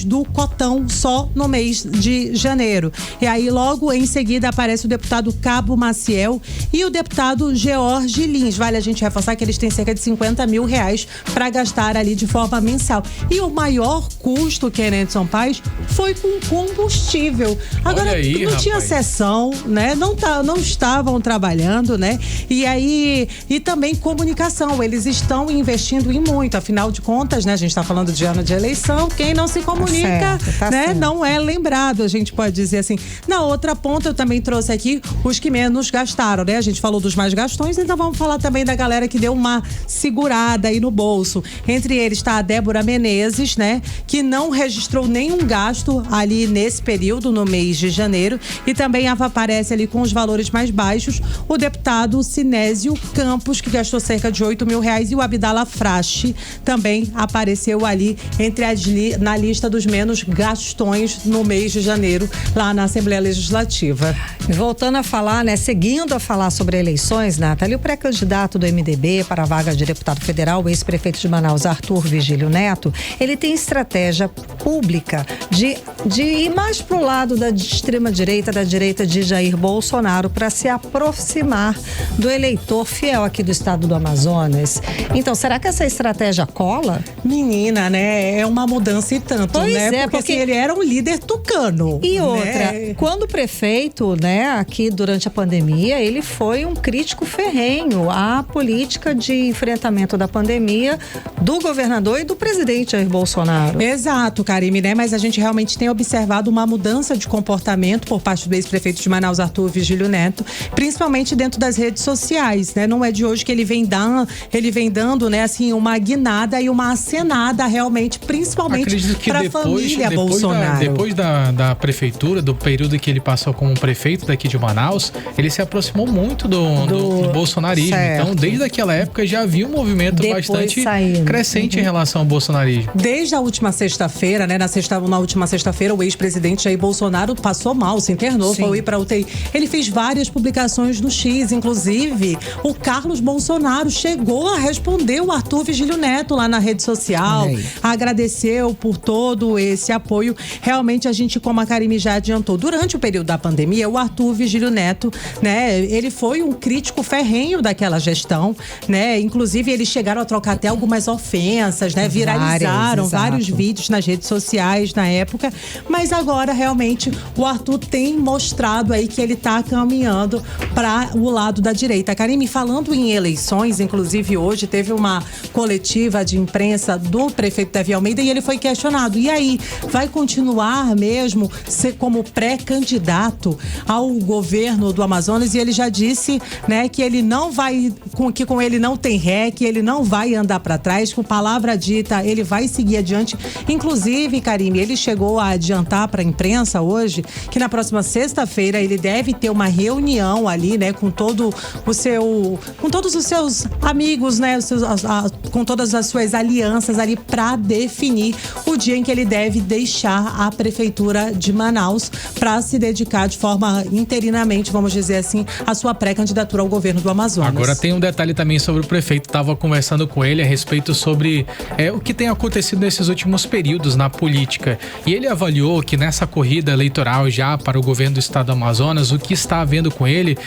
do cotão só no mês de janeiro. E aí, logo em seguida, aparece o deputado Cabo Maciel e o deputado George Lins. Vale a gente reforçar que eles têm cerca de R$50 mil para gastar ali de forma mensal. E o maior custo, Kennedy Paz, foi com combustível. Agora, aí, não tinha sessão, né? Não estavam trabalhando, né? E aí, e também comunicação. Eles estão investindo em muito. Afinal de contas, né? A gente está falando de ano de eleição. Quem não se comunica, tá né? certo. Não é lembrado, a gente pode dizer assim. Na outra ponta, eu também trouxe aqui os que menos gastaram, né? A gente falou dos mais gastões, então vamos falar também da galera que deu uma segurada aí no bolso. Entre eles está a Débora Menezes, né? Que não registrou nenhum gasto ali nesse período, no mês de janeiro. E também aparece ali com os valores mais baixos o deputado Sinésio Campos, que gastou cerca de R$8 mil, e o Abdala Frache também apareceu ali na lista dos menos gastões no mês de janeiro, lá na Assembleia Legislativa. Voltando a falar, né? Seguindo a falar sobre eleições, Nathalie, o pré-candidato do MDB para a vaga de deputado federal, o ex-prefeito de Manaus, Arthur Vigílio Neto, ele tem estratégia pública de ir mais pro lado da extrema-direita, da direita de Jair Bolsonaro, para se aproximar do eleitor fiel aqui do estado do Amazonas. Então, será que essa estratégia cola? Menina, né? É uma mudança e tanto, pois né? Porque assim, ele era um líder tucano. E outra, né? quando prefeito, né, aqui durante a pandemia, ele foi um crítico ferrenho à política de enfrentamento da pandemia do governador e do presidente Jair Bolsonaro. Exato, Karime, né? Mas a gente realmente tem observado uma mudança de comportamento por parte do ex-prefeito de Manaus, Arthur Vigílio Neto, principalmente dentro das redes sociais, né? Não é de hoje que ele vem dando, né, assim, uma guinada e uma acenada realmente, principalmente para a família Bolsonaro. Depois da prefeitura, do período que ele passou como prefeito daqui de Manaus, ele se aproximou muito do bolsonarismo. Certo. Então, desde aquela época já havia um movimento bastante crescente em relação ao bolsonarismo. Desde a última sexta-feira, né? Na última sexta-feira, o ex-presidente Jair Bolsonaro passou mal, se internou, foi para UTI. Ele fez várias publicações no X, inclusive o Carlos Bolsonaro chegou a responder o Arthur Vigílio Neto lá na rede social, agradeceu por todo esse apoio. Realmente, a gente, como a Karime já adiantou, durante o período da pandemia, o Arthur Vigílio Neto, né? Ele foi um crítico ferrenho daquela gestão, né? Inclusive, eles chegaram a trocar até algumas ofensas, né? Viralizaram vários vídeos nas redes sociais na época, mas agora realmente o Arthur tem mostrado aí que ele tá caminhando para o lado da direita. Karime, falando em eleições, inclusive hoje teve uma coletiva de imprensa do prefeito Davi Almeida e ele foi questionado. E aí, vai continuar mesmo ser como pré-candidato ao governo do Amazonas? E ele já disse, né, que ele não vai, que com ele não tem ré, que ele não vai andar para trás, com palavra dita, ele vai seguir adiante. Inclusive, Karime, ele chegou a adiantar para a imprensa hoje que na próxima sexta-feira ele deve ter uma reunião ali, né, com todos os seus amigos, né, com todas as suas alianças ali para definir o dia em que ele deve deixar a prefeitura de Manaus para se dedicar de forma interinamente, vamos dizer assim, a sua pré-candidatura ao governo do Amazonas. Agora tem um detalhe também sobre o prefeito. Estava conversando com ele a respeito sobre o que tem acontecido nesses últimos períodos na política. E ele avaliou que nessa corrida eleitoral já para o governo do estado do Amazonas, o que está havendo com ele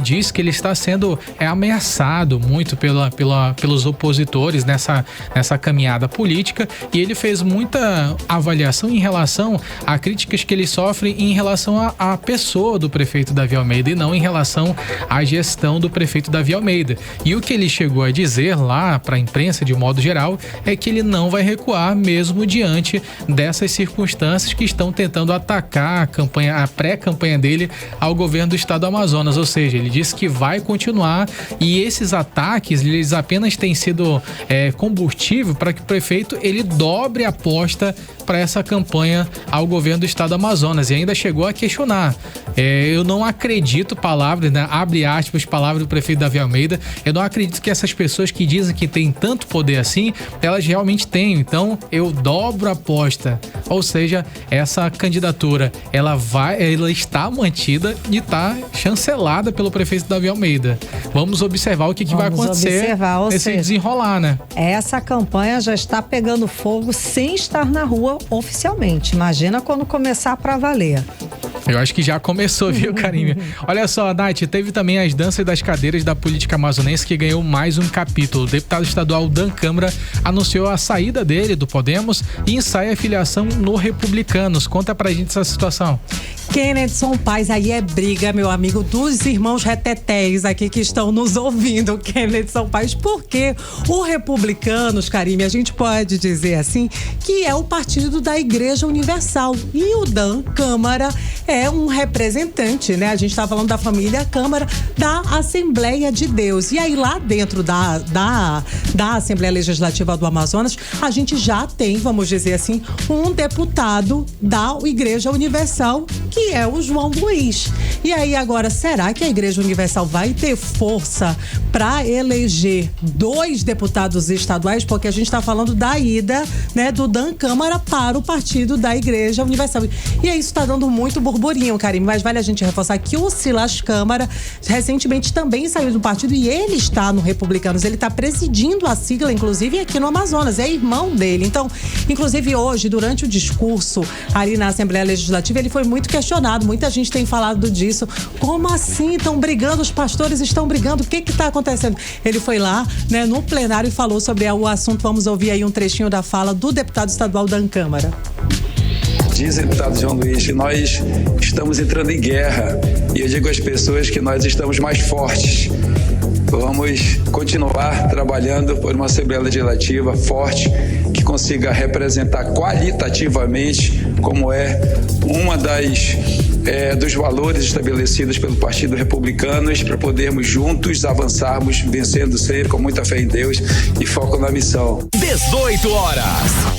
diz que ele está sendo ameaçado muito pelos opositores nessa caminhada política, e ele fez muita avaliação em relação a críticas que ele sofre em relação à pessoa do prefeito Davi Almeida e não em relação à gestão do prefeito Davi Almeida. E o que ele chegou a dizer lá para a imprensa de modo geral é que ele não vai recuar mesmo diante dessas circunstâncias que estão tentando atacar a pré-campanha dele ao governo do estado do Amazonas. Ou seja, ele disse que vai continuar, e esses ataques eles apenas têm sido combustível para que o prefeito ele dobre a aposta para essa campanha ao governo do estado do Amazonas, e ainda chegou a questionar. Eu não acredito, palavras, né, abre aspas, palavras do prefeito Davi Almeida, eu não acredito que essas pessoas que dizem que tem tanto poder assim, elas realmente têm, então eu dobro a aposta. Ou seja, essa candidatura, ela está mantida e está chancelada pelo prefeito Davi Almeida. Vamos observar o que vai acontecer nesse desenrolar, né? Essa campanha já está pegando fogo sem estar na rua oficialmente. Imagina quando começar pra valer. Eu acho que já começou, viu, Karime? Olha só, Nath, teve também as danças das cadeiras da política amazonense que ganhou mais um capítulo. O deputado estadual Dan Câmara anunciou a saída dele do Podemos e ensaia a filiação no Republicanos. Conta pra gente essa situação. Kennedson Paz, aí é briga, meu amigo, dos irmãos retetés aqui que estão nos ouvindo, Kennedson Paz, porque o Republicanos, Karime, a gente pode dizer assim, que é o partido da Igreja Universal, e o Dan Câmara é um representante, né? A gente tá falando da família Câmara da Assembleia de Deus, e aí lá dentro da Assembleia Legislativa do Amazonas, a gente já tem, vamos dizer assim, um deputado da Igreja Universal, que é o João Luiz. E aí agora, será que a Igreja Universal vai ter força para eleger 2 deputados estaduais? Porque a gente está falando da ida, né, do Dan Câmara para o partido da Igreja Universal. E aí isso está dando muito burburinho, Karime, mas vale a gente reforçar que o Silas Câmara recentemente também saiu do partido e ele está no Republicanos, ele está presidindo a sigla, inclusive aqui no Amazonas, é irmão dele. Então, inclusive hoje, durante o discurso ali na Assembleia Legislativa, ele foi muito questionado, muita gente tem falado disso. Como assim? Estão brigando, os pastores estão brigando, o que está acontecendo? Ele foi lá, né, no plenário e falou sobre o assunto. Vamos ouvir aí um trechinho da fala do deputado estadual Dan Câmara. Diz o deputado João Luiz que nós estamos entrando em guerra, e eu digo às pessoas que nós estamos mais fortes. Vamos continuar trabalhando por uma Assembleia Legislativa forte, que consiga representar qualitativamente, como é uma dos valores estabelecidos pelo Partido Republicanos, para podermos juntos avançarmos, vencendo sempre com muita fé em Deus e foco na missão. 18 horas.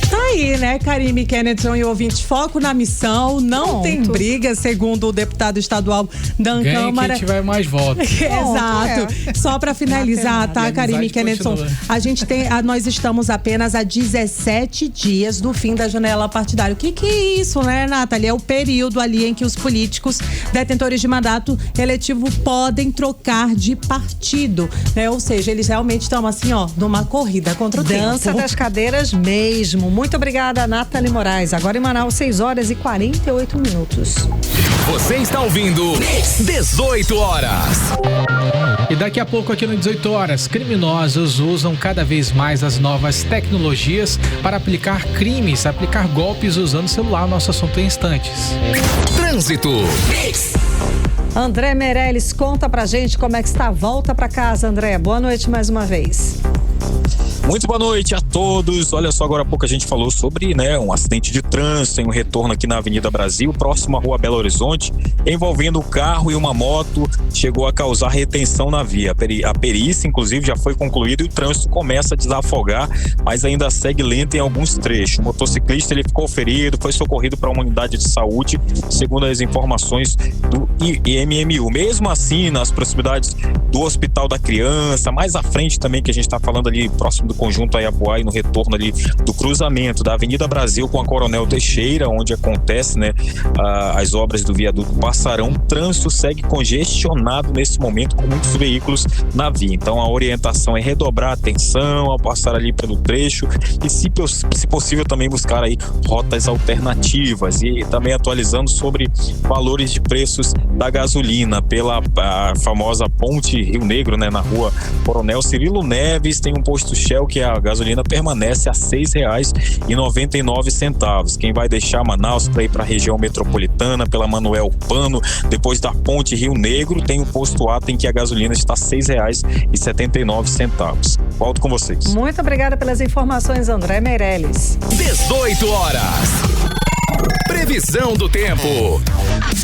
Tá aí, né, Karime, Kennedson e ouvintes, foco na missão, não tem briga, segundo o deputado estadual Dan Câmara. Quem tiver mais votos. Exato. Só para finalizar, tá, Karime, Kennedson? Nós estamos apenas a 17 dias do fim da janela partidária. O que é isso, né, Nathalie? É o período ali em que os políticos detentores de mandato eletivo podem trocar de partido, né? Ou seja, eles realmente estão assim, ó, numa corrida contra o tempo. Dança das cadeiras mesmo. Muito obrigada, Nathalie Moraes. Agora em Manaus, 6h48. Você está ouvindo 18 horas. E daqui a pouco aqui no 18 horas, criminosos usam cada vez mais as novas tecnologias para aplicar crimes, aplicar golpes usando o celular. Nosso assunto em instantes. Trânsito. André Meirelles, conta pra gente como é que está a volta pra casa, André. Boa noite mais uma vez. Muito boa noite a todos. Olha só, agora há pouco a gente falou sobre, né, um acidente de trânsito em um retorno aqui na Avenida Brasil, próximo à Rua Belo Horizonte, envolvendo um carro e uma moto, chegou a causar retenção na via. A perícia, inclusive, já foi concluída e o trânsito começa a desafogar, mas ainda segue lento em alguns trechos. O motociclista, ele ficou ferido, foi socorrido para uma unidade de saúde, segundo as informações do IMMU. Mesmo assim, nas proximidades do Hospital da Criança, mais à frente também, que a gente está falando ali próximo do Conjunto Ayapuá e no retorno ali do cruzamento da Avenida Brasil com a Coronel Teixeira, onde acontece, né, as obras do viaduto Passarão, o trânsito segue congestionado nesse momento com muitos veículos na via. Então a orientação é redobrar a atenção ao passar ali pelo trecho e, se possível, também buscar aí rotas alternativas, e também atualizando sobre valores de preços da gasolina pela famosa Ponte Rio Negro, né, na rua Coronel Cirilo Neves, tem um posto Shell que a gasolina permanece a R$ 6,99. Quem vai deixar Manaus para ir para a região metropolitana pela Manuel Pano, depois da Ponte Rio Negro, tem o posto A, em que a gasolina está R$ 6,79. Volto com vocês. Muito obrigada pelas informações, André Meirelles. 18 horas. Previsão do tempo.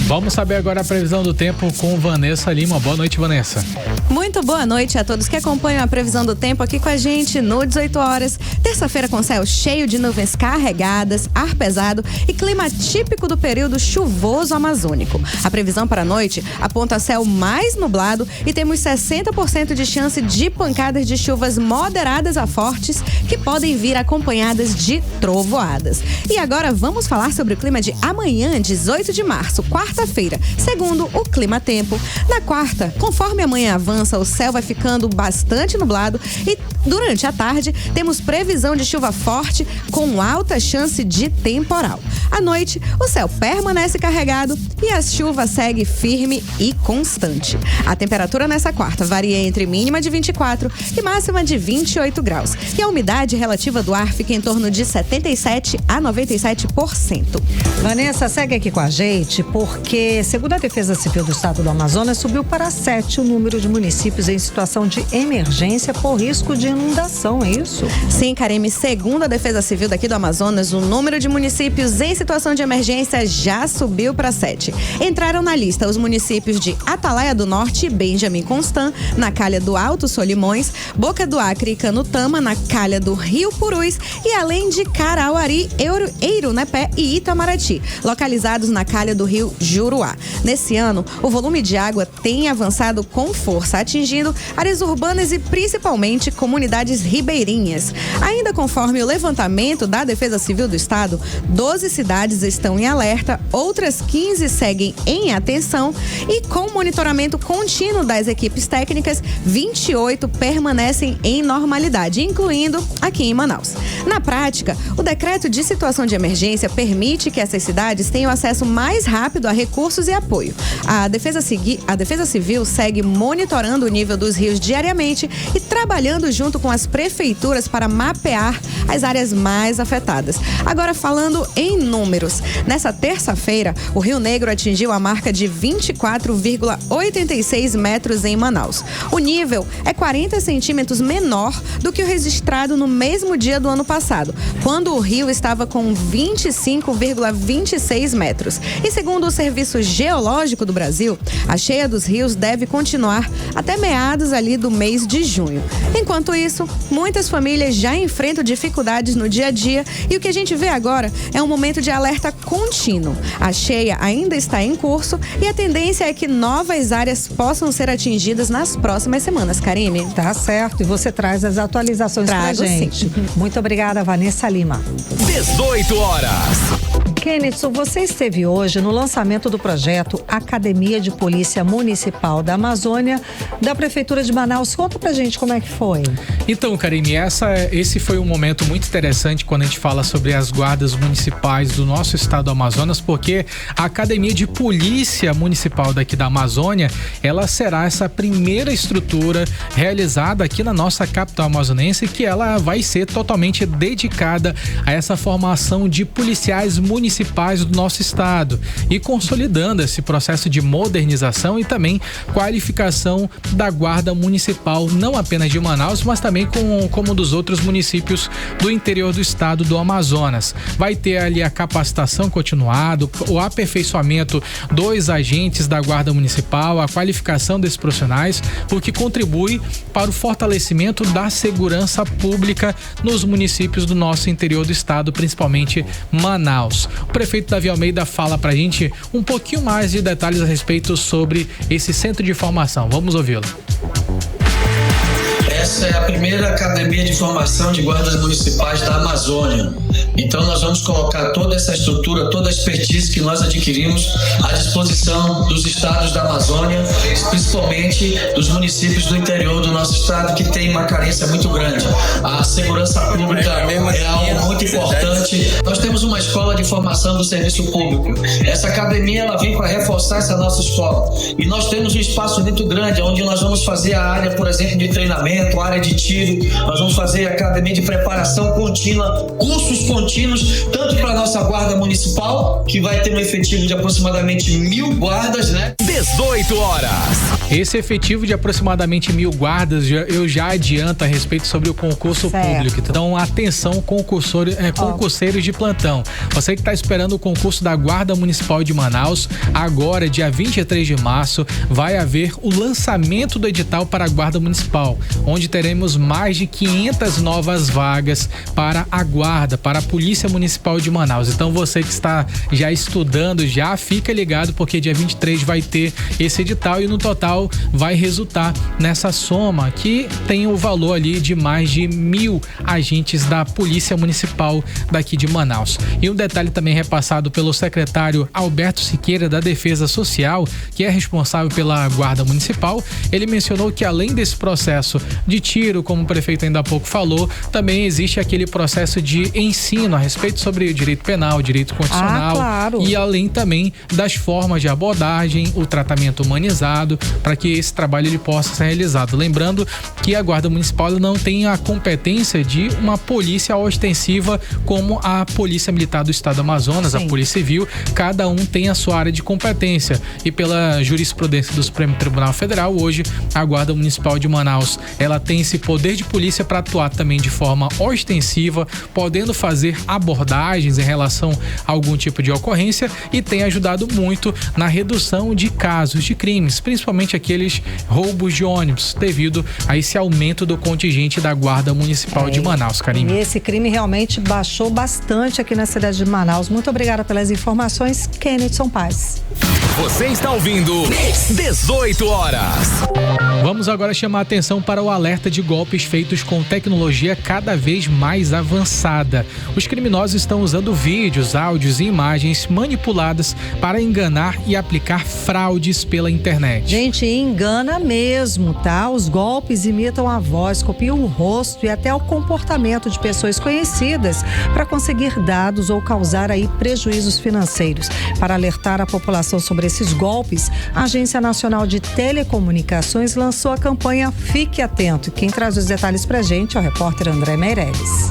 Vamos saber agora a previsão do tempo com Vanessa Lima. Boa noite, Vanessa. Muito boa noite a todos que acompanham a previsão do tempo aqui com a gente no 18 horas. Terça-feira com céu cheio de nuvens carregadas, ar pesado e clima típico do período chuvoso amazônico. A previsão para a noite aponta céu mais nublado e temos 60% de chance de pancadas de chuvas moderadas a fortes que podem vir acompanhadas de trovoadas. E agora vamos falar sobre o clima de amanhã, 18 de março, quarta-feira, segundo o Clima Tempo. Na quarta, conforme amanhã avança, o céu vai ficando bastante nublado e durante a tarde temos previsão de chuva forte com alta chance de temporal. À noite, o céu permanece carregado e a chuva segue firme e constante. A temperatura nessa quarta varia entre mínima de 24 e máxima de 28 graus. E a umidade relativa do ar fica em torno de 77 a 97%. Vanessa, segue aqui com a gente, porque, segundo a Defesa Civil do Estado do Amazonas, subiu para 7 o número de municípios em situação de emergência por risco de inundação, é isso? Sim, Karime, segundo a Defesa Civil daqui do Amazonas, o número de municípios em situação de emergência já subiu para 7. Entraram na lista os municípios de Atalaia do Norte e Benjamin Constant, na calha do Alto Solimões, Boca do Acre e Canutama, na calha do Rio Purus, e além de Carauari, Eirunepé e Itamaraty, localizados na calha do Rio Juruá. Nesse ano, o volume de água tem avançado com força, atingindo áreas urbanas e principalmente comunidades ribeirinhas. Ainda conforme o levantamento da Defesa Civil do Estado, 12 cidades estão em alerta, outras 15 seguem em atenção e com monitoramento contínuo das equipes técnicas, 28 permanecem em normalidade, incluindo aqui em Manaus. Na prática, o decreto de situação de emergência permite que essas cidades tenham acesso mais rápido a recursos e apoio. A Defesa Civil segue monitorando o nível dos rios diariamente e trabalhando junto com as prefeituras para mapear as áreas mais afetadas. Agora, falando em números, nessa terça-feira, o Rio Negro atingiu a marca de 24,86 metros em Manaus. O nível é 40 centímetros menor do que o registrado no mesmo dia do ano passado, quando o rio estava com 25,26 metros. E segundo o Serviço Geológico do Brasil, a cheia dos rios deve continuar até meados ali do mês de junho. Enquanto isso, muitas famílias já enfrentam dificuldades no dia a dia e o que a gente vê agora é um momento de alerta contínuo. A cheia ainda está em curso e a tendência é que novas áreas possam ser atingidas nas próximas semanas, Karime. Tá certo, e você traz as atualizações pra gente. Sim. Muito obrigada, Vanessa Lima. 18 horas. Kenneth, você esteve hoje no lançamento do projeto Academia de Polícia Municipal da Amazônia, da Prefeitura de Manaus. Conta pra gente como é que foi. Então, Karine, esse foi um momento muito interessante quando a gente fala sobre as guardas municipais do nosso estado do Amazonas, porque a Academia de Polícia Municipal daqui da Amazônia, ela será essa primeira estrutura realizada aqui na nossa capital amazonense, que ela vai ser totalmente dedicada a essa formação de policiais municipais do nosso estado e consolidando esse processo de modernização e também qualificação da guarda municipal, não apenas de Manaus, mas também como dos outros municípios do interior do estado do Amazonas. Vai ter ali a capacitação continuada, o aperfeiçoamento dos agentes da guarda municipal, a qualificação desses profissionais, o que contribui para o fortalecimento da segurança pública nos municípios do nosso interior do estado, principalmente Manaus. O prefeito Davi Almeida fala pra gente um pouquinho mais de detalhes a respeito sobre esse centro de formação. Vamos ouvi-lo. Essa é a primeira academia de formação de guardas municipais da Amazônia. Então nós vamos colocar toda essa estrutura, toda a expertise que nós adquirimos à disposição dos estados da Amazônia, principalmente dos municípios do interior do nosso estado, que tem uma carência muito grande. A segurança pública é algo muito importante. Nós temos uma escola de formação do serviço público. Essa academia ela vem para reforçar essa nossa escola. E nós temos um espaço muito grande, onde nós vamos fazer a área, por exemplo, de treinamento, a área de tiro. Nós vamos fazer a academia de preparação contínua, cursos contínuos, tanto para a nossa guarda municipal, que vai ter um efetivo de aproximadamente 1.000 guardas, né? 18 horas. Esse efetivo de aproximadamente 1.000 guardas, eu já adianto a respeito sobre o concurso público. Então, atenção, concurseiros de plantão. Você que está esperando o concurso da Guarda Municipal de Manaus, agora, dia 23 de março, vai haver o lançamento do edital para a Guarda Municipal, onde teremos mais de 500 novas vagas para a Guarda, para a Polícia Municipal de Manaus. Então, você que está já estudando, já fica ligado, porque dia 23 vai ter esse edital e no total vai resultar nessa soma que tem o valor ali de mais de 1.000 agentes da Polícia Municipal daqui de Manaus. E um detalhe também repassado pelo secretário Alberto Siqueira da Defesa Social, que é responsável pela Guarda Municipal, ele mencionou que além desse processo de tiro, como o prefeito ainda há pouco falou, também existe aquele processo de ensino a respeito sobre o direito penal, direito constitucional, claro. E além também das formas de abordagem, o tratamento humanizado, para que esse trabalho ele possa ser realizado. Lembrando que a Guarda Municipal não tem a competência de uma polícia ostensiva como a Polícia Militar do Estado do Amazonas, a Polícia Civil. Cada um tem a sua área de competência e pela jurisprudência do Supremo Tribunal Federal, hoje a Guarda Municipal de Manaus, ela tem esse poder de polícia para atuar também de forma ostensiva, podendo fazer abordagens em relação a algum tipo de ocorrência e tem ajudado muito na redução de casos de crimes, principalmente aqueles roubos de ônibus, devido a esse aumento do contingente da Guarda Municipal de Manaus, Karine. E esse crime realmente baixou bastante aqui na cidade de Manaus. Muito obrigada pelas informações, Kennedson Paz. Você está ouvindo 18 horas. Vamos agora chamar a atenção para o alerta de golpes feitos com tecnologia cada vez mais avançada. Os criminosos estão usando vídeos, áudios e imagens manipuladas para enganar e aplicar fraudes pela internet. Gente, engana mesmo, tá? Os golpes imitam a voz, copiam o rosto e até o comportamento de pessoas conhecidas para conseguir dados ou causar aí prejuízos financeiros. Para alertar a população sobre esses golpes, a Agência Nacional de Telecomunicações lançou a campanha Fique Atento. Quem traz os detalhes pra gente é o repórter André Meirelles.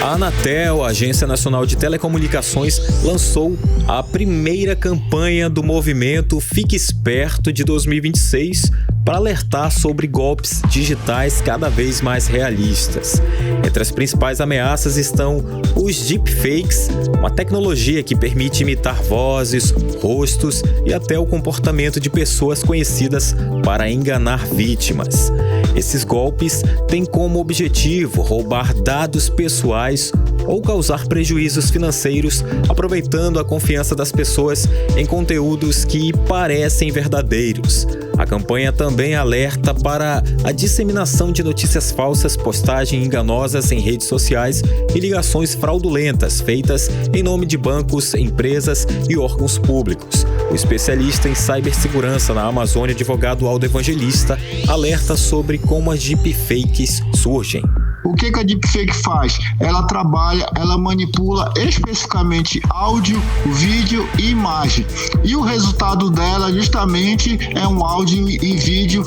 A Anatel, a Agência Nacional de Telecomunicações, lançou a primeira campanha do movimento Fique Esperto de 2026 para alertar sobre golpes digitais cada vez mais realistas. Entre as principais ameaças estão os deepfakes, uma tecnologia que permite imitar vozes, rostos e até o comportamento de pessoas conhecidas para enganar vítimas. Esses golpes têm como objetivo roubar dados pessoais ou causar prejuízos financeiros, aproveitando a confiança das pessoas em conteúdos que parecem verdadeiros. A campanha também alerta para a disseminação de notícias falsas, postagens enganosas em redes sociais e ligações fraudulentas feitas em nome de bancos, empresas e órgãos públicos. O especialista em cibersegurança na Amazônia, advogado Aldo Evangelista, alerta sobre como as deepfakes surgem. O que a deepfake faz? Ela trabalha, ela manipula especificamente áudio, vídeo e imagem. E o resultado dela justamente é um áudio e vídeo,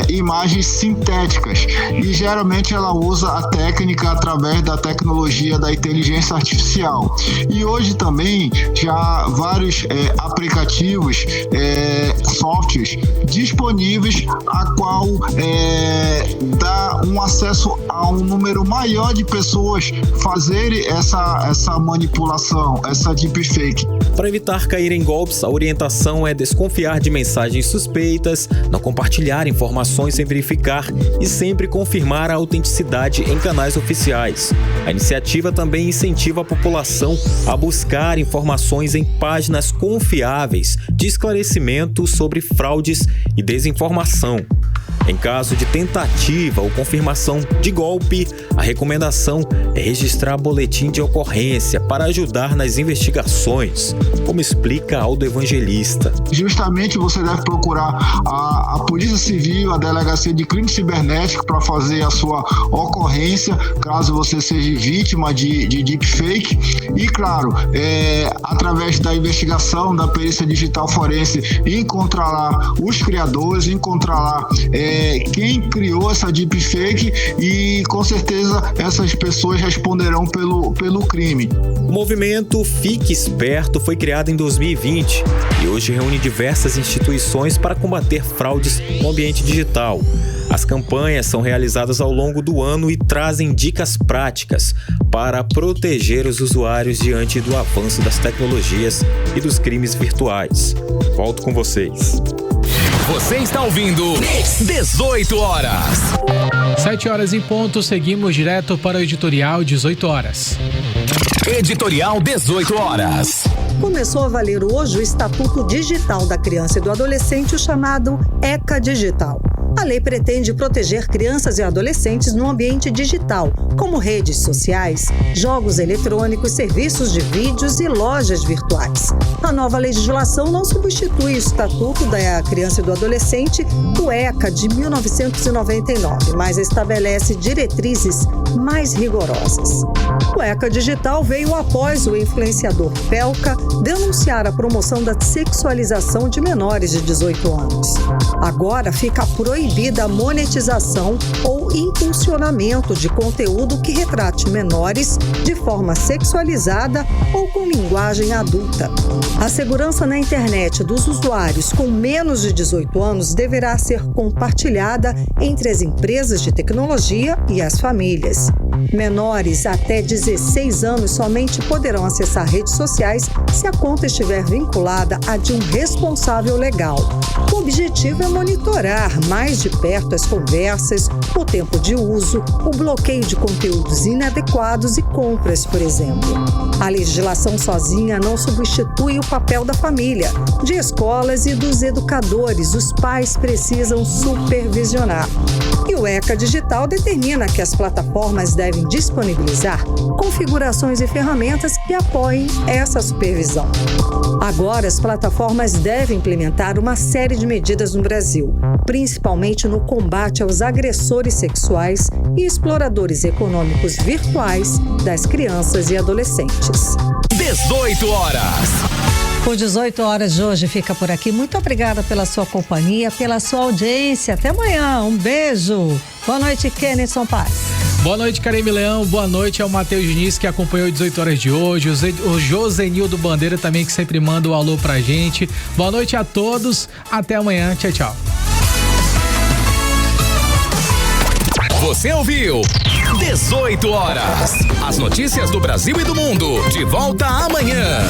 imagens sintéticas. E geralmente ela usa a técnica através da tecnologia da inteligência artificial. E hoje também já vários aplicativos, softwares disponíveis a qual dá um acesso a um número maior de pessoas fazerem essa manipulação, essa deepfake. Para evitar cair em golpes, a orientação é desconfiar de mensagens suspeitas, não compartilhar informações sem verificar e sempre confirmar a autenticidade em canais oficiais. A iniciativa também incentiva a população a buscar informações em páginas confiáveis de esclarecimento sobre fraudes e desinformação. Em caso de tentativa ou confirmação de golpe, a recomendação é registrar boletim de ocorrência para ajudar nas investigações, como explica Aldo Evangelista. Justamente você deve procurar a Polícia Civil, a Delegacia de Crime Cibernético para fazer a sua ocorrência, caso você seja vítima de deepfake. E claro, através da investigação da perícia digital forense, encontrar lá os criadores, encontrar lá quem criou essa deepfake e com certeza essas pessoas responderão pelo crime. O movimento Fique Esperto foi criado em 2020 e hoje reúne diversas instituições para combater fraudes no ambiente digital. As campanhas são realizadas ao longo do ano e trazem dicas práticas para proteger os usuários diante do avanço das tecnologias e dos crimes virtuais. Volto com vocês. Você está ouvindo 18 horas. 7 horas em ponto, seguimos direto para o editorial 18 horas. Editorial 18 horas. Começou a valer hoje o Estatuto Digital da Criança e do Adolescente, o chamado ECA Digital. A lei pretende proteger crianças e adolescentes no ambiente digital, como redes sociais, jogos eletrônicos, serviços de vídeos e lojas virtuais. A nova legislação não substitui o Estatuto da Criança e do Adolescente, o ECA de 1999, mas estabelece diretrizes mais rigorosas. O ECA Digital veio após o influenciador Pelka denunciar a promoção da sexualização de menores de 18 anos. Agora fica proibida a monetização ou impulsionamento de conteúdo que retrate menores de forma sexualizada ou com linguagem adulta. A segurança na internet dos usuários com menos de 18 anos deverá ser compartilhada entre as empresas de tecnologia e as famílias. Menores até 16 anos somente poderão acessar redes sociais se a conta estiver vinculada a de um responsável legal. O objetivo é monitorar mais de perto as conversas, o tempo de uso, o bloqueio de conteúdos inadequados e compras, por exemplo. A legislação sozinha não substitui o papel da família, de escolas e dos educadores. Os pais precisam supervisionar. E o ECA Digital determina que as plataformas devem disponibilizar configurações e ferramentas que apoiem essa supervisão. Agora, as plataformas devem implementar uma série de medidas no Brasil, principalmente no combate aos agressores sexuais e exploradores econômicos virtuais das crianças e adolescentes. 18 horas. O 18 horas de hoje fica por aqui. Muito obrigada pela sua companhia, pela sua audiência. Até amanhã. Um beijo. Boa noite, Kennerson Paz. Boa noite, Karime Leão. Boa noite ao Matheus Diniz, que acompanhou 18 horas de hoje. O Josenildo Bandeira também, que sempre manda o alô pra gente. Boa noite a todos. Até amanhã. Tchau, tchau. Você ouviu 18 horas. As notícias do Brasil e do mundo. De volta amanhã.